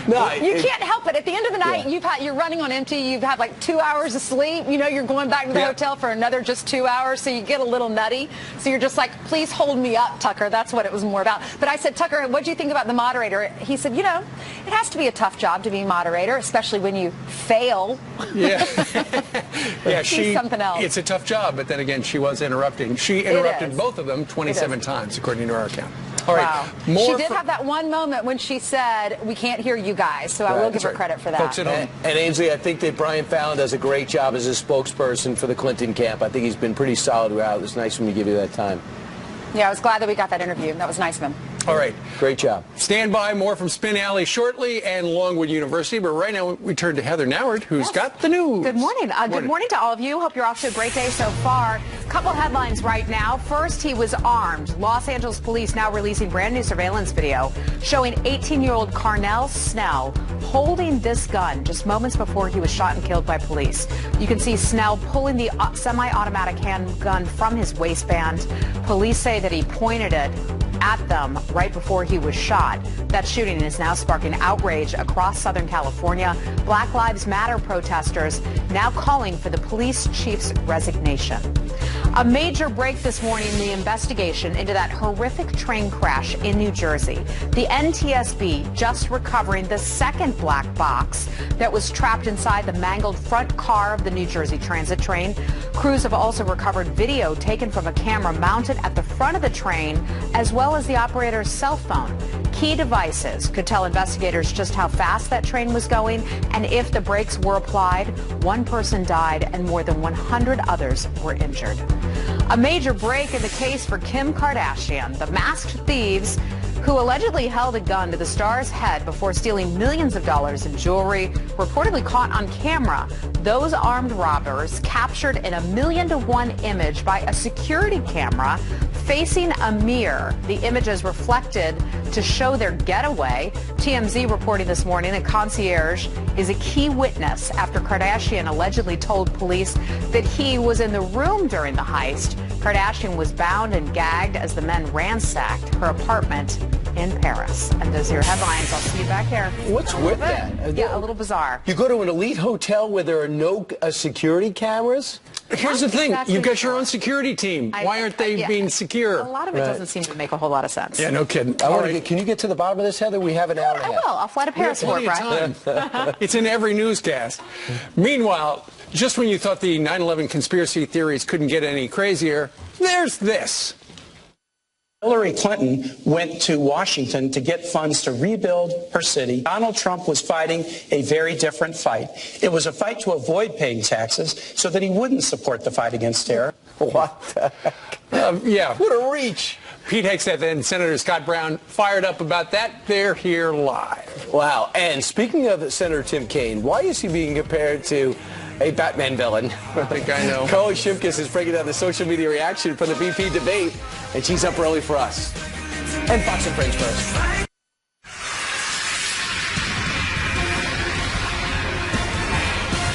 No, you can't help it. At the end of the night, you're running on empty. You've had like 2 hours of sleep. You know, you're going back to the hotel for another just 2 hours, so you get a little nutty. So you're just like, please hold me up, Tucker. That's what it was more about. But I said, Tucker, what do you think about the moderator? He said, it has to be a tough job to be moderator, especially when you fail. Yeah. She's something else. It's a tough job, but then again, she was interrupting. She interrupted both of them 27 times, according to our account. All right. She did have that one moment when she said, we can't hear you guys, so I will give her credit for that. Folks at home. And Ainsley, I think that Brian Fallon does a great job as a spokesperson for the Clinton camp. I think he's been pretty solid throughout. It was nice of him to give you that time. Yeah, I was glad that we got that interview. That was nice of him. All right. Great job. Stand by, more from Spin Alley shortly and Longwood University. But right now, we turn to Heather Noward, who's got the news. Good morning. Good morning to all of you. Hope you're off to a great day so far. Couple headlines right now. First, he was armed. Los Angeles police now releasing brand new surveillance video showing 18-year-old Carnell Snell holding this gun just moments before he was shot and killed by police. You can see Snell pulling the semi-automatic handgun from his waistband. Police say that he pointed it at them right before he was shot. That shooting is now sparking outrage across Southern California. Black Lives Matter protesters now calling for the police chief's resignation. A major break this morning in the investigation into that horrific train crash in New Jersey. The NTSB just recovering the second black box that was trapped inside the mangled front car of the New Jersey Transit train. Crews have also recovered video taken from a camera mounted at the front of the train, as well as the operator's cell phone. Key devices could tell investigators just how fast that train was going, and if the brakes were applied, one person died and more than 100 others were injured. A major break in the case for Kim Kardashian. The masked thieves who allegedly held a gun to the star's head before stealing millions of dollars in jewelry, reportedly caught on camera. Those armed robbers captured in a 1,000,000-to-1 image by a security camera facing a mirror. The image is reflected to show their getaway. TMZ reporting this morning a concierge is a key witness after Kardashian allegedly told police that he was in the room during the heist. Kardashian was bound and gagged as the men ransacked her apartment in Paris. And those are your headlines. I'll see you back here. What's with that? Yeah, a little bizarre. You go to an elite hotel where there are no security cameras? Here's the thing. You've got your own security team. Why aren't they being secure? A lot of it doesn't seem to make a whole lot of sense. Yeah, no kidding. Can you get to the bottom of this, Heather? We have an hour and a half. I will. I'll fly to Paris for it, Brian. It's in every newscast. Meanwhile, just when you thought the 9/11 conspiracy theories couldn't get any crazier, there's this. Hillary Clinton went to Washington to get funds to rebuild her city. Donald Trump was fighting a very different fight. It was a fight to avoid paying taxes so that he wouldn't support the fight against terror. What the heck? Yeah. What a reach. Pete Hegseth and Senator Scott Brown fired up about that. They're here live. Wow. And speaking of Senator Tim Kaine, why is he being compared to a Batman villain? I think I know. Chloe Shimkus is breaking down the social media reaction from the VP debate, and she's up early for us. And Fox and Friends first.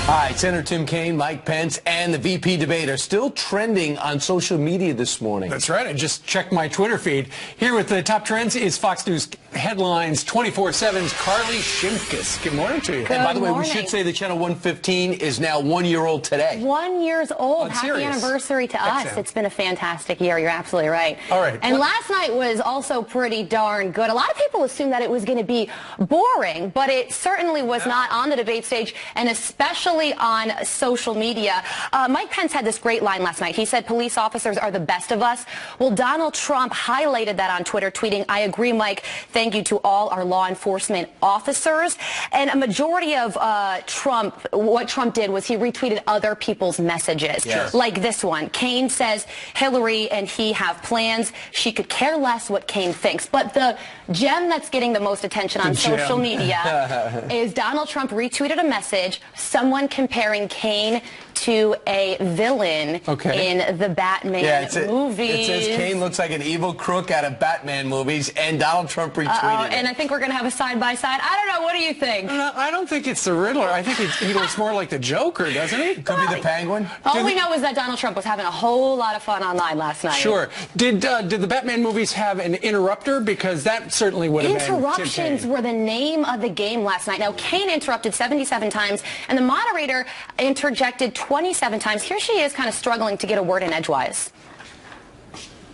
All right, Senator Tim Kaine, Mike Pence, and the VP debate are still trending on social media this morning. That's right. I just checked my Twitter feed. Here with the top trends is Fox News Headlines 24/7's Carly Shimkus. Good morning to you. And by the way, we should say the Channel 115 is now 1 year old today. 1 year old. Oh, Happy serious? anniversary to us. It's been a fantastic year. You're absolutely right. All right. And last night was also pretty darn good. A lot of people assumed that it was going to be boring, but it certainly was not on the debate stage, and especially on social media. Mike Pence had this great line last night. He said police officers are the best of us. Well, Donald Trump highlighted that on Twitter, tweeting, "I agree, Mike. Thank you to all our law enforcement officers." And a majority of what Trump did was he retweeted other people's messages. Yes. Like this one. Kaine says Hillary and he have plans. She could care less what Kaine thinks. But the gem that's getting the most attention on social media is Donald Trump retweeted a message, someone comparing Kaine to a villain in the Batman movies. It says Kaine looks like an evil crook out of Batman movies, and Donald Trump retweeted it. And I think we're going to have a side-by-side. I don't know. What do you think? I don't think it's the Riddler. I think he looks more like the Joker, doesn't he? Could be the Penguin. All we know is that Donald Trump was having a whole lot of fun online last night. Sure. Did the Batman movies have an interrupter? Because that certainly would have been Tim Interruptions Kaine. were the name of the game last night. Now, Kaine interrupted 77 times, and the moderator interjected 27 times. Here she is kind of struggling to get a word in edgewise.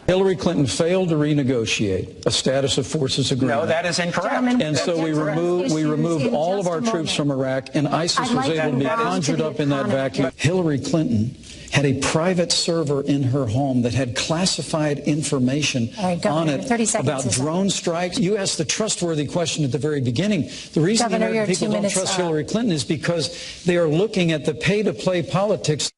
Hillary Clinton failed to renegotiate a status of forces agreement. No, that is incorrect. And so we removed all of our troops from Iraq, and ISIS was able to be conjured up in that vacuum. Hillary Clinton had a private server in her home that had classified information on it about drone strikes. You asked the trustworthy question at the very beginning. The reason the American people don't trust Hillary Clinton is because they are looking at the pay-to-play politics.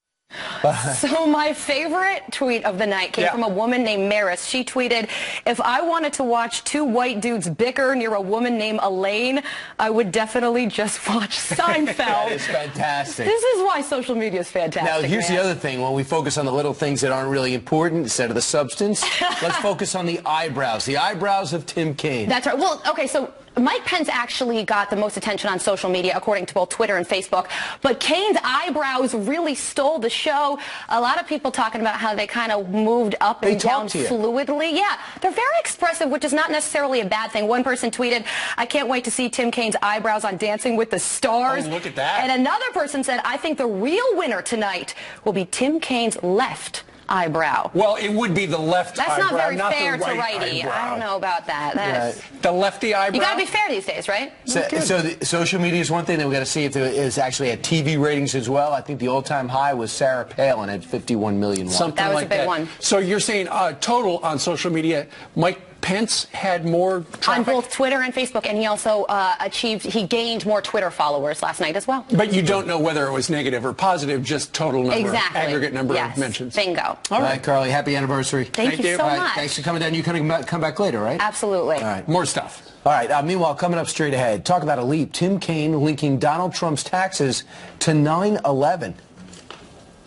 So my favorite tweet of the night came from a woman named Maris. She tweeted, "If I wanted to watch two white dudes bicker near a woman named Elaine, I would definitely just watch Seinfeld." That is fantastic. This is why social media is fantastic. Now, here's the other thing. When we focus on the little things that aren't really important instead of the substance, let's focus on the eyebrows. The eyebrows of Tim Kaine. That's right. Well, okay, so Mike Pence actually got the most attention on social media, according to both Twitter and Facebook. But Kaine's eyebrows really stole the show. A lot of people talking about how they kind of moved up and down fluidly. Yeah, they're very expressive, which is not necessarily a bad thing. One person tweeted, "I can't wait to see Tim Kaine's eyebrows on Dancing with the Stars." Oh, look at that. And another person said, "I think the real winner tonight will be Tim Kaine's left eyebrow." Well, it would be the left That's eyebrow, not very not fair the right to righty. eyebrow. I don't know about that. That's, The lefty eyebrow? you got to be fair these days, right? So the social media is one thing. Then we got to see if there is actually at TV ratings as well. I think the all-time high was Sarah Palin at 51 million. Something That was like a big that. one. So you're saying total on social media, Mike Pence had more traffic? On both Twitter and Facebook, and he also he gained more Twitter followers last night as well. But you don't know whether it was negative or positive, just total number, aggregate number Yes. of mentions. Bingo. All right, Carly, happy anniversary. Thank you so All right, much. Thanks for coming down. You come back later, right? Absolutely. All right. More stuff. All right. Meanwhile, coming up straight ahead, talk about a leap. Tim Kaine linking Donald Trump's taxes to 9/11.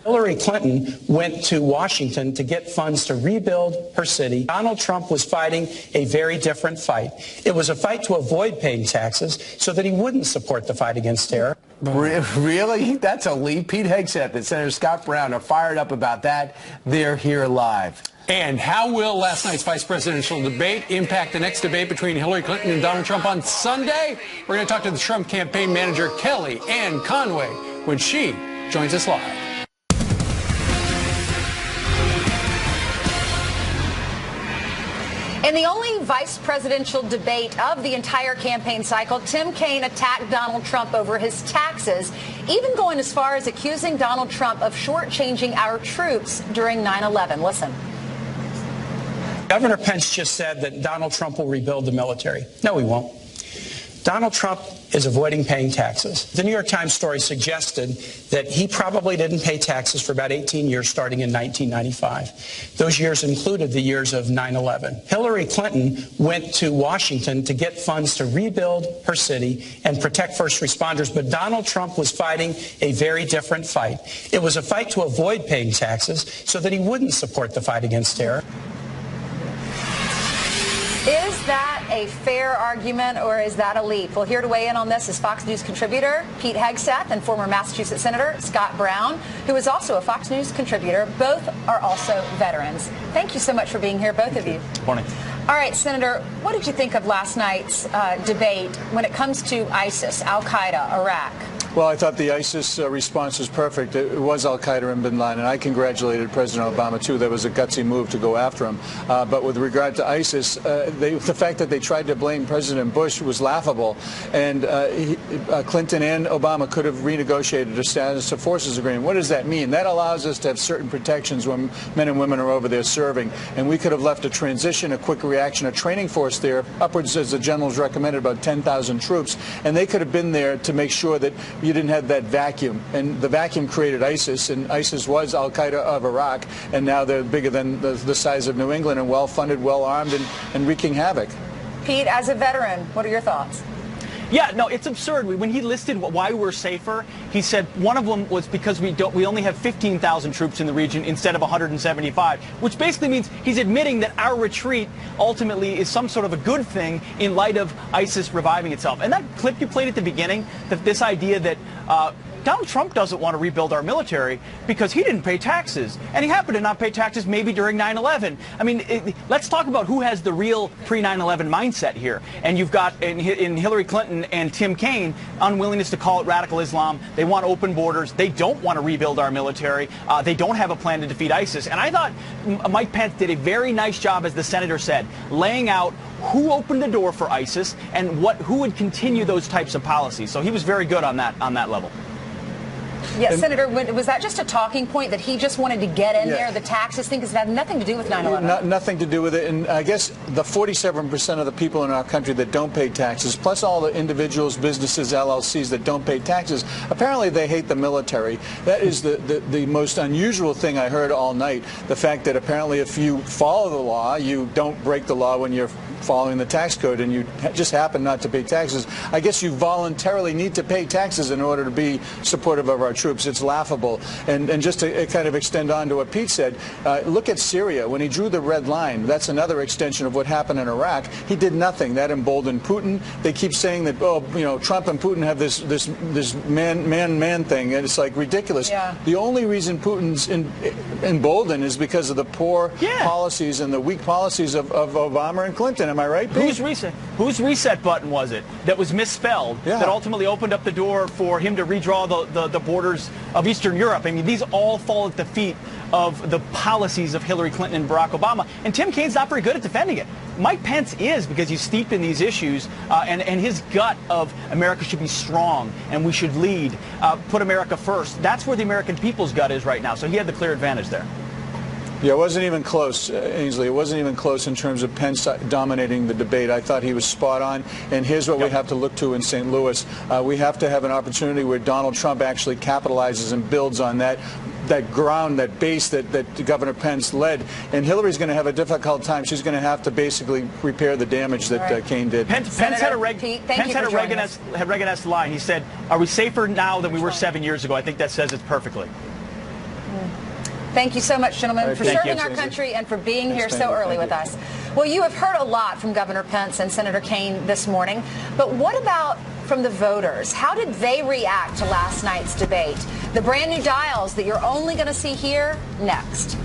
Hillary Clinton went to Washington to get funds to rebuild her city. Donald Trump was fighting a very different fight. It was a fight to avoid paying taxes so that he wouldn't support the fight against terror. Really? That's a leap. Pete Hegseth and Senator Scott Brown are fired up about that. They're here live. And how will last night's vice presidential debate impact the next debate between Hillary Clinton and Donald Trump on Sunday? We're going to talk to the Trump campaign manager, Kelly Ann Conway, when she joins us live. In the only vice presidential debate of the entire campaign cycle, Tim Kaine attacked Donald Trump over his taxes, even going as far as accusing Donald Trump of shortchanging our troops during 9/11. Listen. Governor Pence just said that Donald Trump will rebuild the military. No, he won't. Donald Trump is avoiding paying taxes. The New York Times story suggested that he probably didn't pay taxes for about 18 years starting in 1995. Those years included the years of 9/11. Hillary Clinton went to Washington to get funds to rebuild her city and protect first responders, but Donald Trump was fighting a very different fight. It was a fight to avoid paying taxes so that he wouldn't support the fight against terror. Is that a fair argument, or is that a leap? Well, here to weigh in on this is Fox News contributor Pete Hegseth and former Massachusetts Senator Scott Brown, who is also a Fox News contributor. Both are also veterans. Thank you so much for being here, both of you. Morning. All right, Senator, what did you think of last night's debate when it comes to ISIS, Al-Qaeda, Iraq? Well, I thought the ISIS response was perfect. It was Al-Qaeda and bin Laden, and I congratulated President Obama, too. That was a gutsy move to go after him. But with regard to ISIS, the fact that they tried to blame President Bush was laughable. And Clinton and Obama could have renegotiated a status of forces agreement. What does that mean? That allows us to have certain protections when men and women are over there serving. And we could have left a transition, a quick reaction, a training force there, upwards, as the generals recommended, about 10,000 troops. And they could have been there to make sure that you didn't have that vacuum. And the vacuum created ISIS, and ISIS was Al-Qaeda of Iraq, and now they're bigger than the size of New England and well-funded, well-armed, and wreaking havoc. Pete, as a veteran, what are your thoughts? Yeah, no, it's absurd. When he listed why we're safer, he said one of them was because we only have 15,000 troops in the region instead of 175, which basically means he's admitting that our retreat ultimately is some sort of a good thing in light of ISIS reviving itself. And that clip you played at the beginning, that this idea that Donald Trump doesn't want to rebuild our military because he didn't pay taxes, and he happened to not pay taxes maybe during 9/11. I mean, let's talk about who has the real pre-9/11 mindset here. And you've got in Hillary Clinton and Tim Kaine unwillingness to call it radical Islam. They want open borders. They don't want to rebuild our military. They don't have a plan to defeat ISIS. And I thought Mike Pence did a very nice job, as the senator said, laying out who opened the door for ISIS and who would continue those types of policies. So he was very good on that level. Yeah, Senator, was that just a talking point that he just wanted to get in there? The taxes thing, because it had nothing to do with 9/11. Nothing to do with it. And I guess the 47% of the people in our country that don't pay taxes, plus all the individuals, businesses, LLCs that don't pay taxes, apparently they hate the military. That is the most unusual thing I heard all night. The fact that apparently if you follow the law, you don't break the law when you're following the tax code, and you just happen not to pay taxes. I guess you voluntarily need to pay taxes in order to be supportive of our troops. It's laughable. And just to kind of extend on to what Pete said, look at Syria. When he drew the red line, that's another extension of what happened in Iraq. He did nothing. That emboldened Putin. They keep saying that, oh, you know, Trump and Putin have this man thing, and it's like ridiculous. Yeah. The only reason Putin's emboldened is because of the poor policies and the weak policies of Obama and Clinton. Am I right, Pete? Whose reset button was it that was misspelled that ultimately opened up the door for him to redraw the borders of Eastern Europe? I mean, these all fall at the feet of the policies of Hillary Clinton and Barack Obama. And Tim Kaine's not very good at defending it. Mike Pence is, because he's steeped in these issues, and his gut of America should be strong and we should lead, put America first. That's where the American people's gut is right now. So he had the clear advantage there. Yeah, it wasn't even close, Ainsley. It wasn't even close in terms of Pence dominating the debate. I thought he was spot on. And here's what we have to look to in St. Louis. We have to have an opportunity where Donald Trump actually capitalizes and builds on that ground, that base that Governor Pence led. And Hillary's going to have a difficult time. She's going to have to basically repair the damage that Kaine did. Pence had a Reagan-esque line. He said, "Are we safer now than we were 7 years ago?" I think that says it perfectly. Thank you so much, gentlemen, for serving our country and for being here so early with us. Well, you have heard a lot from Governor Pence and Senator Kaine this morning, but what about from the voters? How did they react to last night's debate? The brand new dials that you're only going to see here next.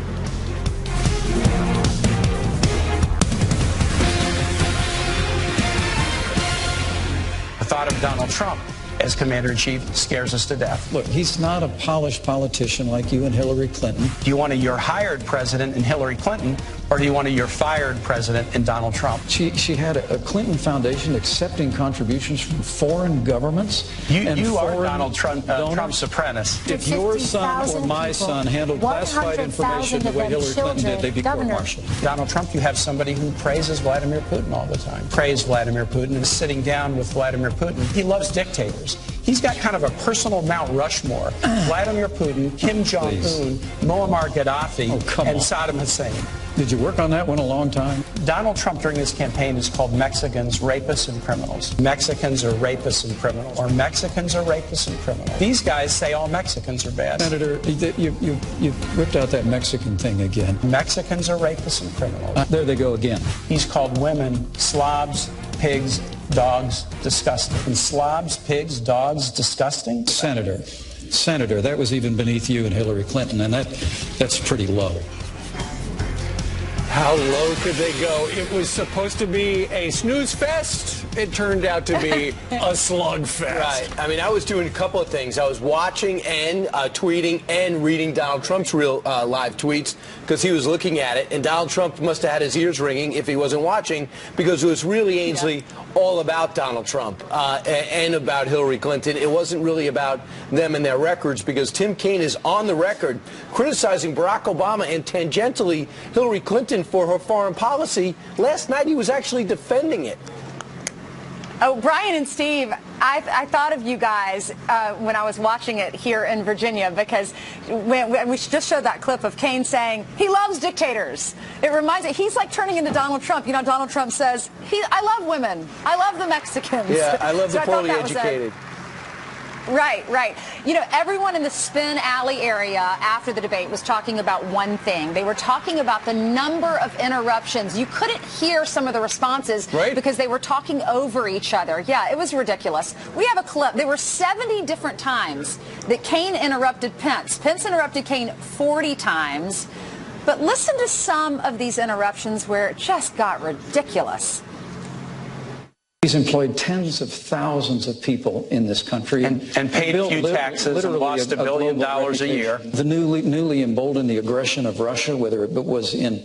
The thought of Donald Trump as commander-in-chief scares us to death. Look, he's not a polished politician like you and Hillary Clinton. You want your hired president and Hillary Clinton Or do you want a you're fired president in Donald Trump? She had a Clinton Foundation accepting contributions from foreign governments. You are Donald Trump's apprentice. If your son or my son handled classified information the way Hillary Clinton did, they'd be court-martialed. Donald Trump, you have somebody who praises Vladimir Putin all the time. Praise Vladimir Putin and sitting down with Vladimir Putin. He loves dictators. He's got kind of a personal Mount Rushmore. Vladimir Putin, Kim Jong-un, Muammar Gaddafi, and Saddam Hussein. Did you work on that one a long time? Donald Trump during this campaign has called Mexicans rapists and criminals. Mexicans are rapists and criminals. Or Mexicans are rapists and criminals. These guys say all Mexicans are bad. Senator, you whipped out that Mexican thing again. Mexicans are rapists and criminals. There they go again. He's called women slobs, pigs, dogs, disgusting. And slobs, pigs, dogs, disgusting? Senator, that was even beneath you and Hillary Clinton, and that's pretty low. How low could they go? It was supposed to be a snooze fest. It turned out to be a slugfest. Right. I mean, I was doing a couple of things. I was watching and tweeting and reading Donald Trump's real live tweets because he was looking at it. And Donald Trump must have had his ears ringing if he wasn't watching because it was really, Ainsley, all about Donald Trump and about Hillary Clinton. It wasn't really about them and their records because Tim Kaine is on the record criticizing Barack Obama and tangentially Hillary Clinton for her foreign policy. Last night he was actually defending it. Oh, Brian and Steve, I thought of you guys when I was watching it here in Virginia because we just showed that clip of Kaine saying he loves dictators. It reminds me, he's like turning into Donald Trump. You know, Donald Trump says, I love women. I love the Mexicans. Yeah, I love the poorly educated. Right. You know, everyone in the Spin Alley area after the debate was talking about one thing. They were talking about the number of interruptions. You couldn't hear some of the responses because they were talking over each other. Yeah, it was ridiculous. We have a clip. There were 70 different times that Kaine interrupted Pence. Pence interrupted Kaine 40 times. But listen to some of these interruptions where it just got ridiculous. He's employed tens of thousands of people in this country and paid a few taxes and lost $1 billion a year. The newly emboldened the aggression of Russia, whether it was in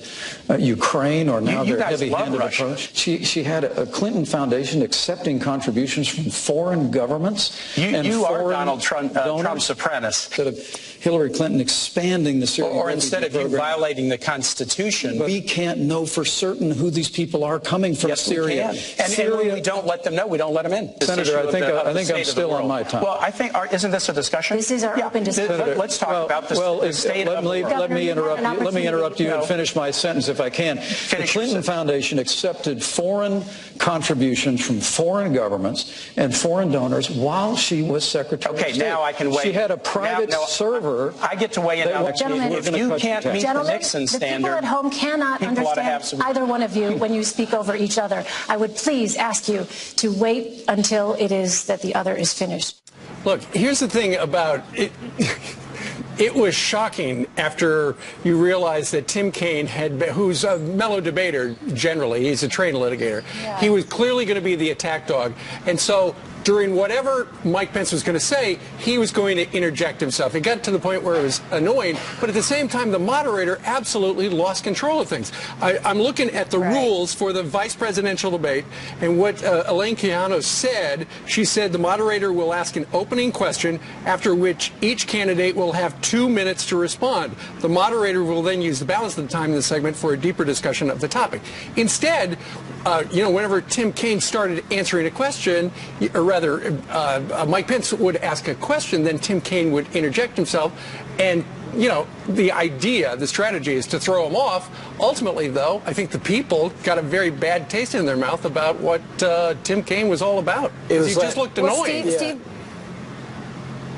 Ukraine or now their heavy-handed approach. She had a Clinton Foundation accepting contributions from foreign governments. You are Donald Trump's apprentice. Instead of Hillary Clinton expanding the Syrian or instead of you violating the Constitution. But we can't know for certain who these people are coming from Syria. And we don't let them know. We don't let them in. Senator, I think I'm still on my time. Well, I think, isn't this a discussion? This is our open discussion. Let's talk about the state of the world. Let me interrupt you and finish my sentence if I can. The Clinton Foundation accepted foreign contributions from foreign governments and foreign donors while she was Secretary of State. Okay, now I can weigh. She had a private server. I get to weigh in now. Gentlemen, if you can't meet the Nixon standard, the people at home cannot understand either one of you when you speak over each other. I would please ask you to wait until it is that the other is finished. Look, here's the thing about it. It was shocking after you realize that Tim Kaine, who's a mellow debater generally, he's a trained litigator, he was clearly going to be the attack dog. And so during whatever Mike Pence was going to say, he was going to interject himself. It got to the point where it was annoying, but at the same time, the moderator absolutely lost control of things. I'm looking at the rules for the vice presidential debate, and what Elaine Quijano said, she said the moderator will ask an opening question, after which each candidate will have 2 minutes to respond. The moderator will then use the balance of the time in the segment for a deeper discussion of the topic. Instead, whenever Tim Kaine started answering a question, or rather, Mike Pence would ask a question, then Tim Kaine would interject himself, and the idea, the strategy is to throw him off. Ultimately, though, I think the people got a very bad taste in their mouth about what Tim Kaine was all about. He just looked annoying.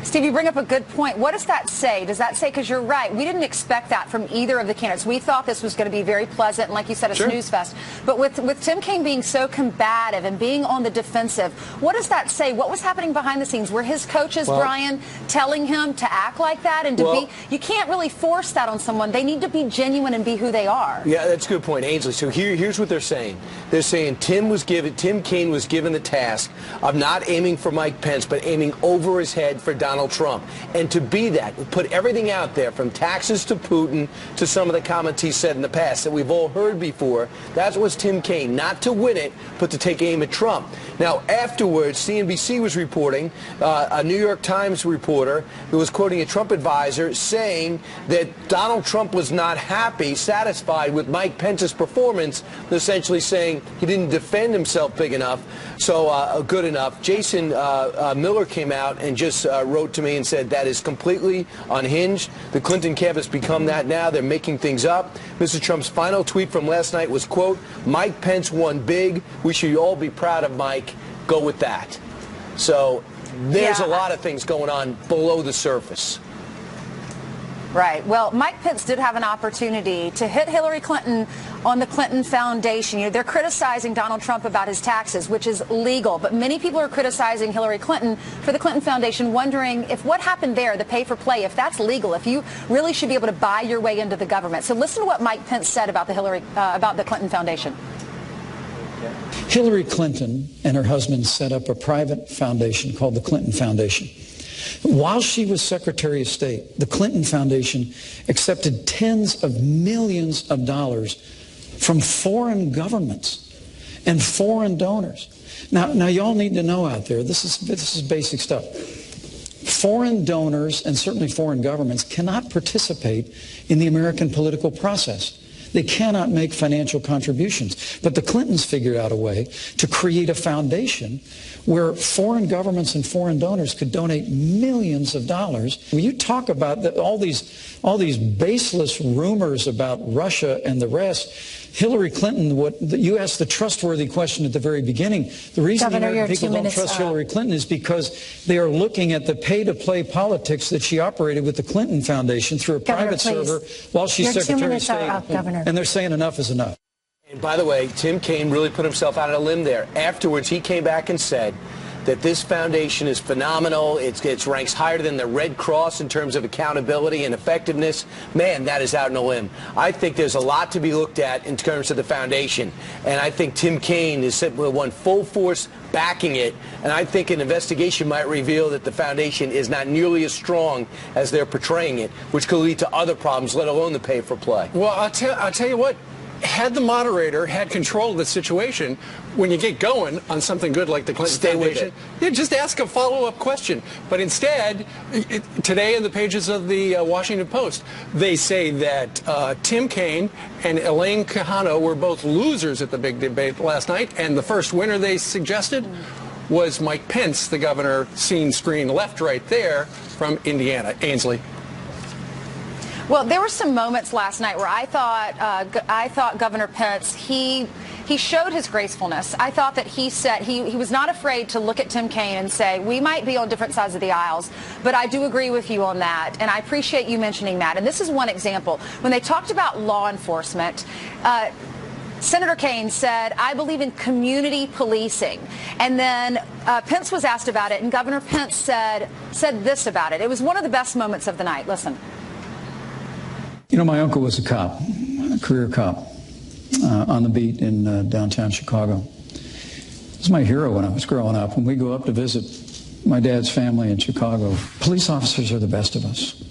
Steve, you bring up a good point. What does that say? Does that say, because you're right, we didn't expect that from either of the candidates. We thought this was going to be very pleasant and, like you said, a snooze fest. But with Tim Kaine being so combative and being on the defensive, what does that say? What was happening behind the scenes? Were his coaches, Brian, telling him to act like that and to be? You can't really force that on someone. They need to be genuine and be who they are. Yeah, that's a good point, Ainsley. So here's what they're saying. They're saying Tim Kaine was given the task of not aiming for Mike Pence, but aiming over his head for Donald Donald Trump. And to be that, put everything out there from taxes to Putin to some of the comments he said in the past that we've all heard before, that was Tim Kaine, not to win it, but to take aim at Trump. Now, afterwards, CNBC was reporting, a New York Times reporter who was quoting a Trump advisor saying that Donald Trump was not happy, satisfied with Mike Pence's performance, essentially saying he didn't defend himself big enough, so good enough. Jason Miller came out and just wrote to me and said that is completely unhinged. The Clinton camp has become that now. They're making things up. Mr. Trump's final tweet from last night was, quote, Mike Pence won big. We should all be proud of Mike. Go with that. So there's a lot of things going on below the surface. Right. Well, Mike Pence did have an opportunity to hit Hillary Clinton on the Clinton Foundation. You know, they're criticizing Donald Trump about his taxes, which is legal. But many people are criticizing Hillary Clinton for the Clinton Foundation, wondering if what happened there, the pay for play, if that's legal, if you really should be able to buy your way into the government. So listen to what Mike Pence said about the Clinton Foundation. Hillary Clinton and her husband set up a private foundation called the Clinton Foundation. While she was Secretary of State, the Clinton Foundation accepted tens of millions of dollars from foreign governments and foreign donors. Now y'all need to know out there, this is basic stuff. Foreign donors and certainly foreign governments cannot participate in the American political process. They cannot make financial contributions. But the Clintons figured out a way to create a foundation where foreign governments and foreign donors could donate millions of dollars. When you talk about all these baseless rumors about Russia and the rest, Hillary Clinton, you asked the trustworthy question at the very beginning. The reason the American people don't trust Hillary Clinton is because they are looking at the pay-to-play politics that she operated with the Clinton Foundation through a private server while she's Secretary of State. And they're saying enough is enough. And by the way, Tim Kaine really put himself out on a limb there. Afterwards, he came back and said that this foundation is phenomenal. It ranks higher than the Red Cross in terms of accountability and effectiveness. Man, that is out on a limb. I think there's a lot to be looked at in terms of the foundation. And I think Tim Kaine is one full force backing it. And I think an investigation might reveal that the foundation is not nearly as strong as they're portraying it, which could lead to other problems, let alone the pay for play. Well, I'll tell you what. Had the moderator had control of the situation, when you get going on something good like the Clinton Foundation, just ask a follow-up question. But instead, today in the pages of the Washington Post, they say that Tim Kaine and Elaine Quijano were both losers at the big debate last night, and the first winner they suggested was Mike Pence, the governor, seen screen left right there from Indiana. Ainsley. Well, there were some moments last night where I thought Governor Pence, he showed his gracefulness. I thought that he said he was not afraid to look at Tim Kaine and say, we might be on different sides of the aisles, but I do agree with you on that, and I appreciate you mentioning that. And this is one example. When they talked about law enforcement, Senator Kaine said, I believe in community policing. And then Pence was asked about it, and Governor Pence said this about it. It was one of the best moments of the night. Listen. You know, my uncle was a cop, a career cop, on the beat in downtown Chicago. He was my hero when I was growing up. When we go up to visit my dad's family in Chicago, police officers are the best of us.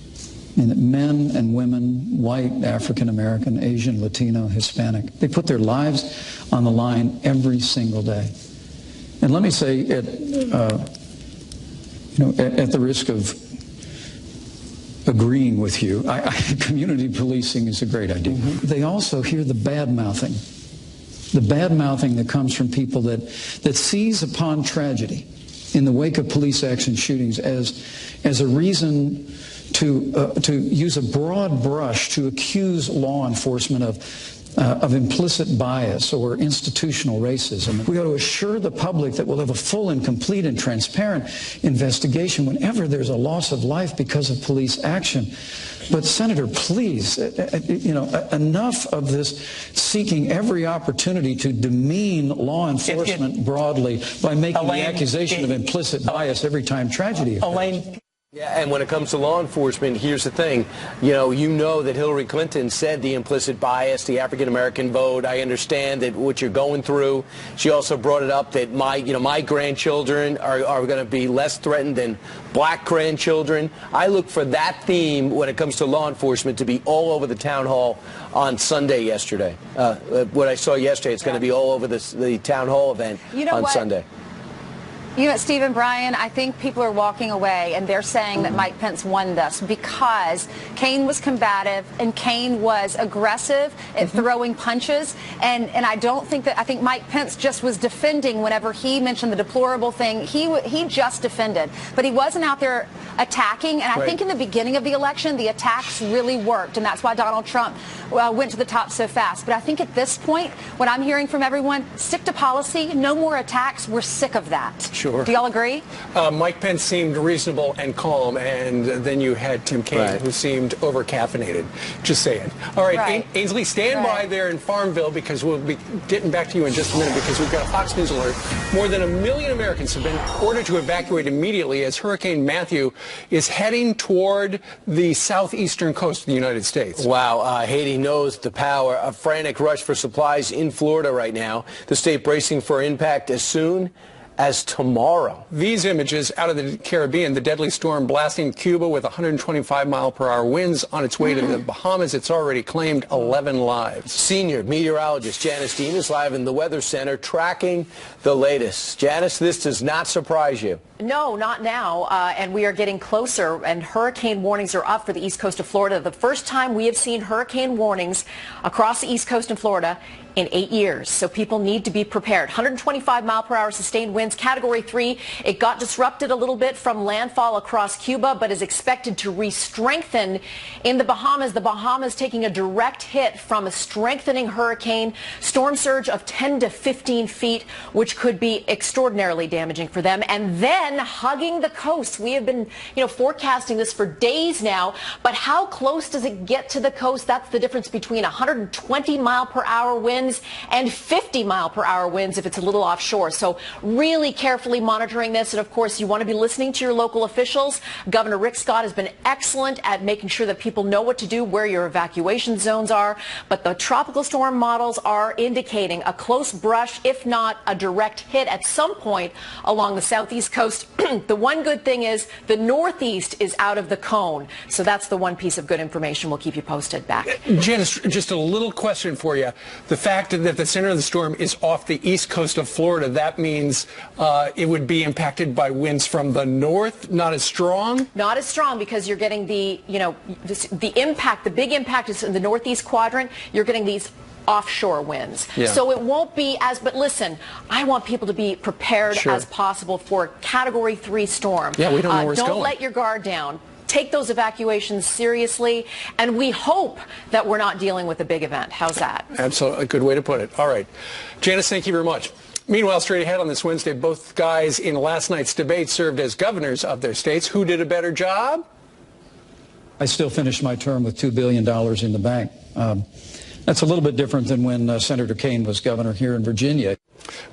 I mean, men and women, white, African American, Asian, Latino, Hispanic, they put their lives on the line every single day. And let me say, at the risk of agreeing with you, community policing is a great idea. They also hear the bad-mouthing that comes from people that seize upon tragedy in the wake of police action shootings as a reason to use a broad brush to accuse law enforcement of implicit bias or institutional racism. We ought to assure the public that we'll have a full and complete and transparent investigation whenever there's a loss of life because of police action. But Senator, please, enough of this seeking every opportunity to demean law enforcement broadly by making the accusation of implicit bias every time tragedy occurs. Yeah, and when it comes to law enforcement, here's the thing. You know that Hillary Clinton said the implicit bias, the African-American vote. I understand that what you're going through. She also brought it up that my grandchildren are going to be less threatened than black grandchildren. I look for that theme when it comes to law enforcement to be all over the town hall on Sunday yesterday. What I saw yesterday, it's going to be all over the town hall event on Sunday. You know, Steve and Brian, I think people are walking away and they're saying that Mike Pence won this because Kaine was combative and Kaine was aggressive at throwing punches. And I don't think that, I think Mike Pence just was defending whenever he mentioned the deplorable thing. He just defended, but he wasn't out there attacking. And I think in the beginning of the election, the attacks really worked. And that's why Donald Trump went to the top so fast. But I think at this point, what I'm hearing from everyone, stick to policy, no more attacks. We're sick of that. Sure. Do y'all agree? Mike Pence seemed reasonable and calm, and then you had Tim Kaine, who seemed over-caffeinated. Just saying. All right, Ainsley, stand by there in Farmville because we'll be getting back to you in just a minute because we've got a Fox News alert. More than 1 million Americans have been ordered to evacuate immediately as Hurricane Matthew is heading toward the southeastern coast of the United States. Wow, Haiti knows the power. A frantic rush for supplies in Florida right now. The state bracing for impact as soon as tomorrow. These images out of the Caribbean, the deadly storm blasting Cuba with 125-mile-per-hour winds on its way to the Bahamas. It's already claimed 11 lives. Senior meteorologist Janice Dean is live in the Weather Center tracking the latest. Janice, this does not surprise you. No, not now. And we are getting closer, and hurricane warnings are up for the east coast of Florida. The first time we have seen hurricane warnings across the east coast of Florida in 8 years. So people need to be prepared. 125-mile-per-hour sustained winds, Category 3. It got disrupted a little bit from landfall across Cuba, but is expected to re-strengthen in the Bahamas. The Bahamas taking a direct hit from a strengthening hurricane. Storm surge of 10 to 15 feet, which could be extraordinarily damaging for them. And then hugging the coast. We have been, forecasting this for days now, but how close does it get to the coast? That's the difference between 120-mile-per-hour winds and 50-mile-per-hour winds if it's a little offshore. So really carefully monitoring this. And of course, you want to be listening to your local officials. Governor Rick Scott has been excellent at making sure that people know what to do, where your evacuation zones are. But the tropical storm models are indicating a close brush, if not a direct hit at some point along the southeast coast. The one good thing is the northeast is out of the cone. So that's the one piece of good information. We'll keep you posted back. Janice, just a little question for you. The fact that the center of the storm is off the east coast of Florida, that means it would be impacted by winds from the north, not as strong? Not as strong because you're getting the impact, the big impact is in the northeast quadrant. You're getting these offshore winds. Yeah. So it won't be but listen, I want people to be prepared as possible for Category 3 storm. Yeah, we don't know where it's going. Don't let your guard down. Take those evacuations seriously, and we hope that we're not dealing with a big event. How's that? Absolutely. A good way to put it. All right. Janice, thank you very much. Meanwhile, straight ahead on this Wednesday, both guys in last night's debate served as governors of their states. Who did a better job? I still finished my term with $2 billion in the bank. That's a little bit different than when Senator Kaine was governor here in Virginia.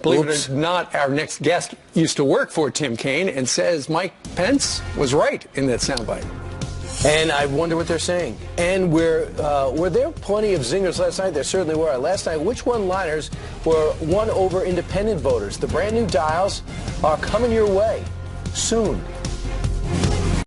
Believe it or not, our next guest used to work for Tim Kaine and says Mike Pence was right in that soundbite. And I wonder what they're saying. And were there plenty of zingers last night? There certainly were. Last night, which one-liners were won over independent voters? The brand new dials are coming your way soon.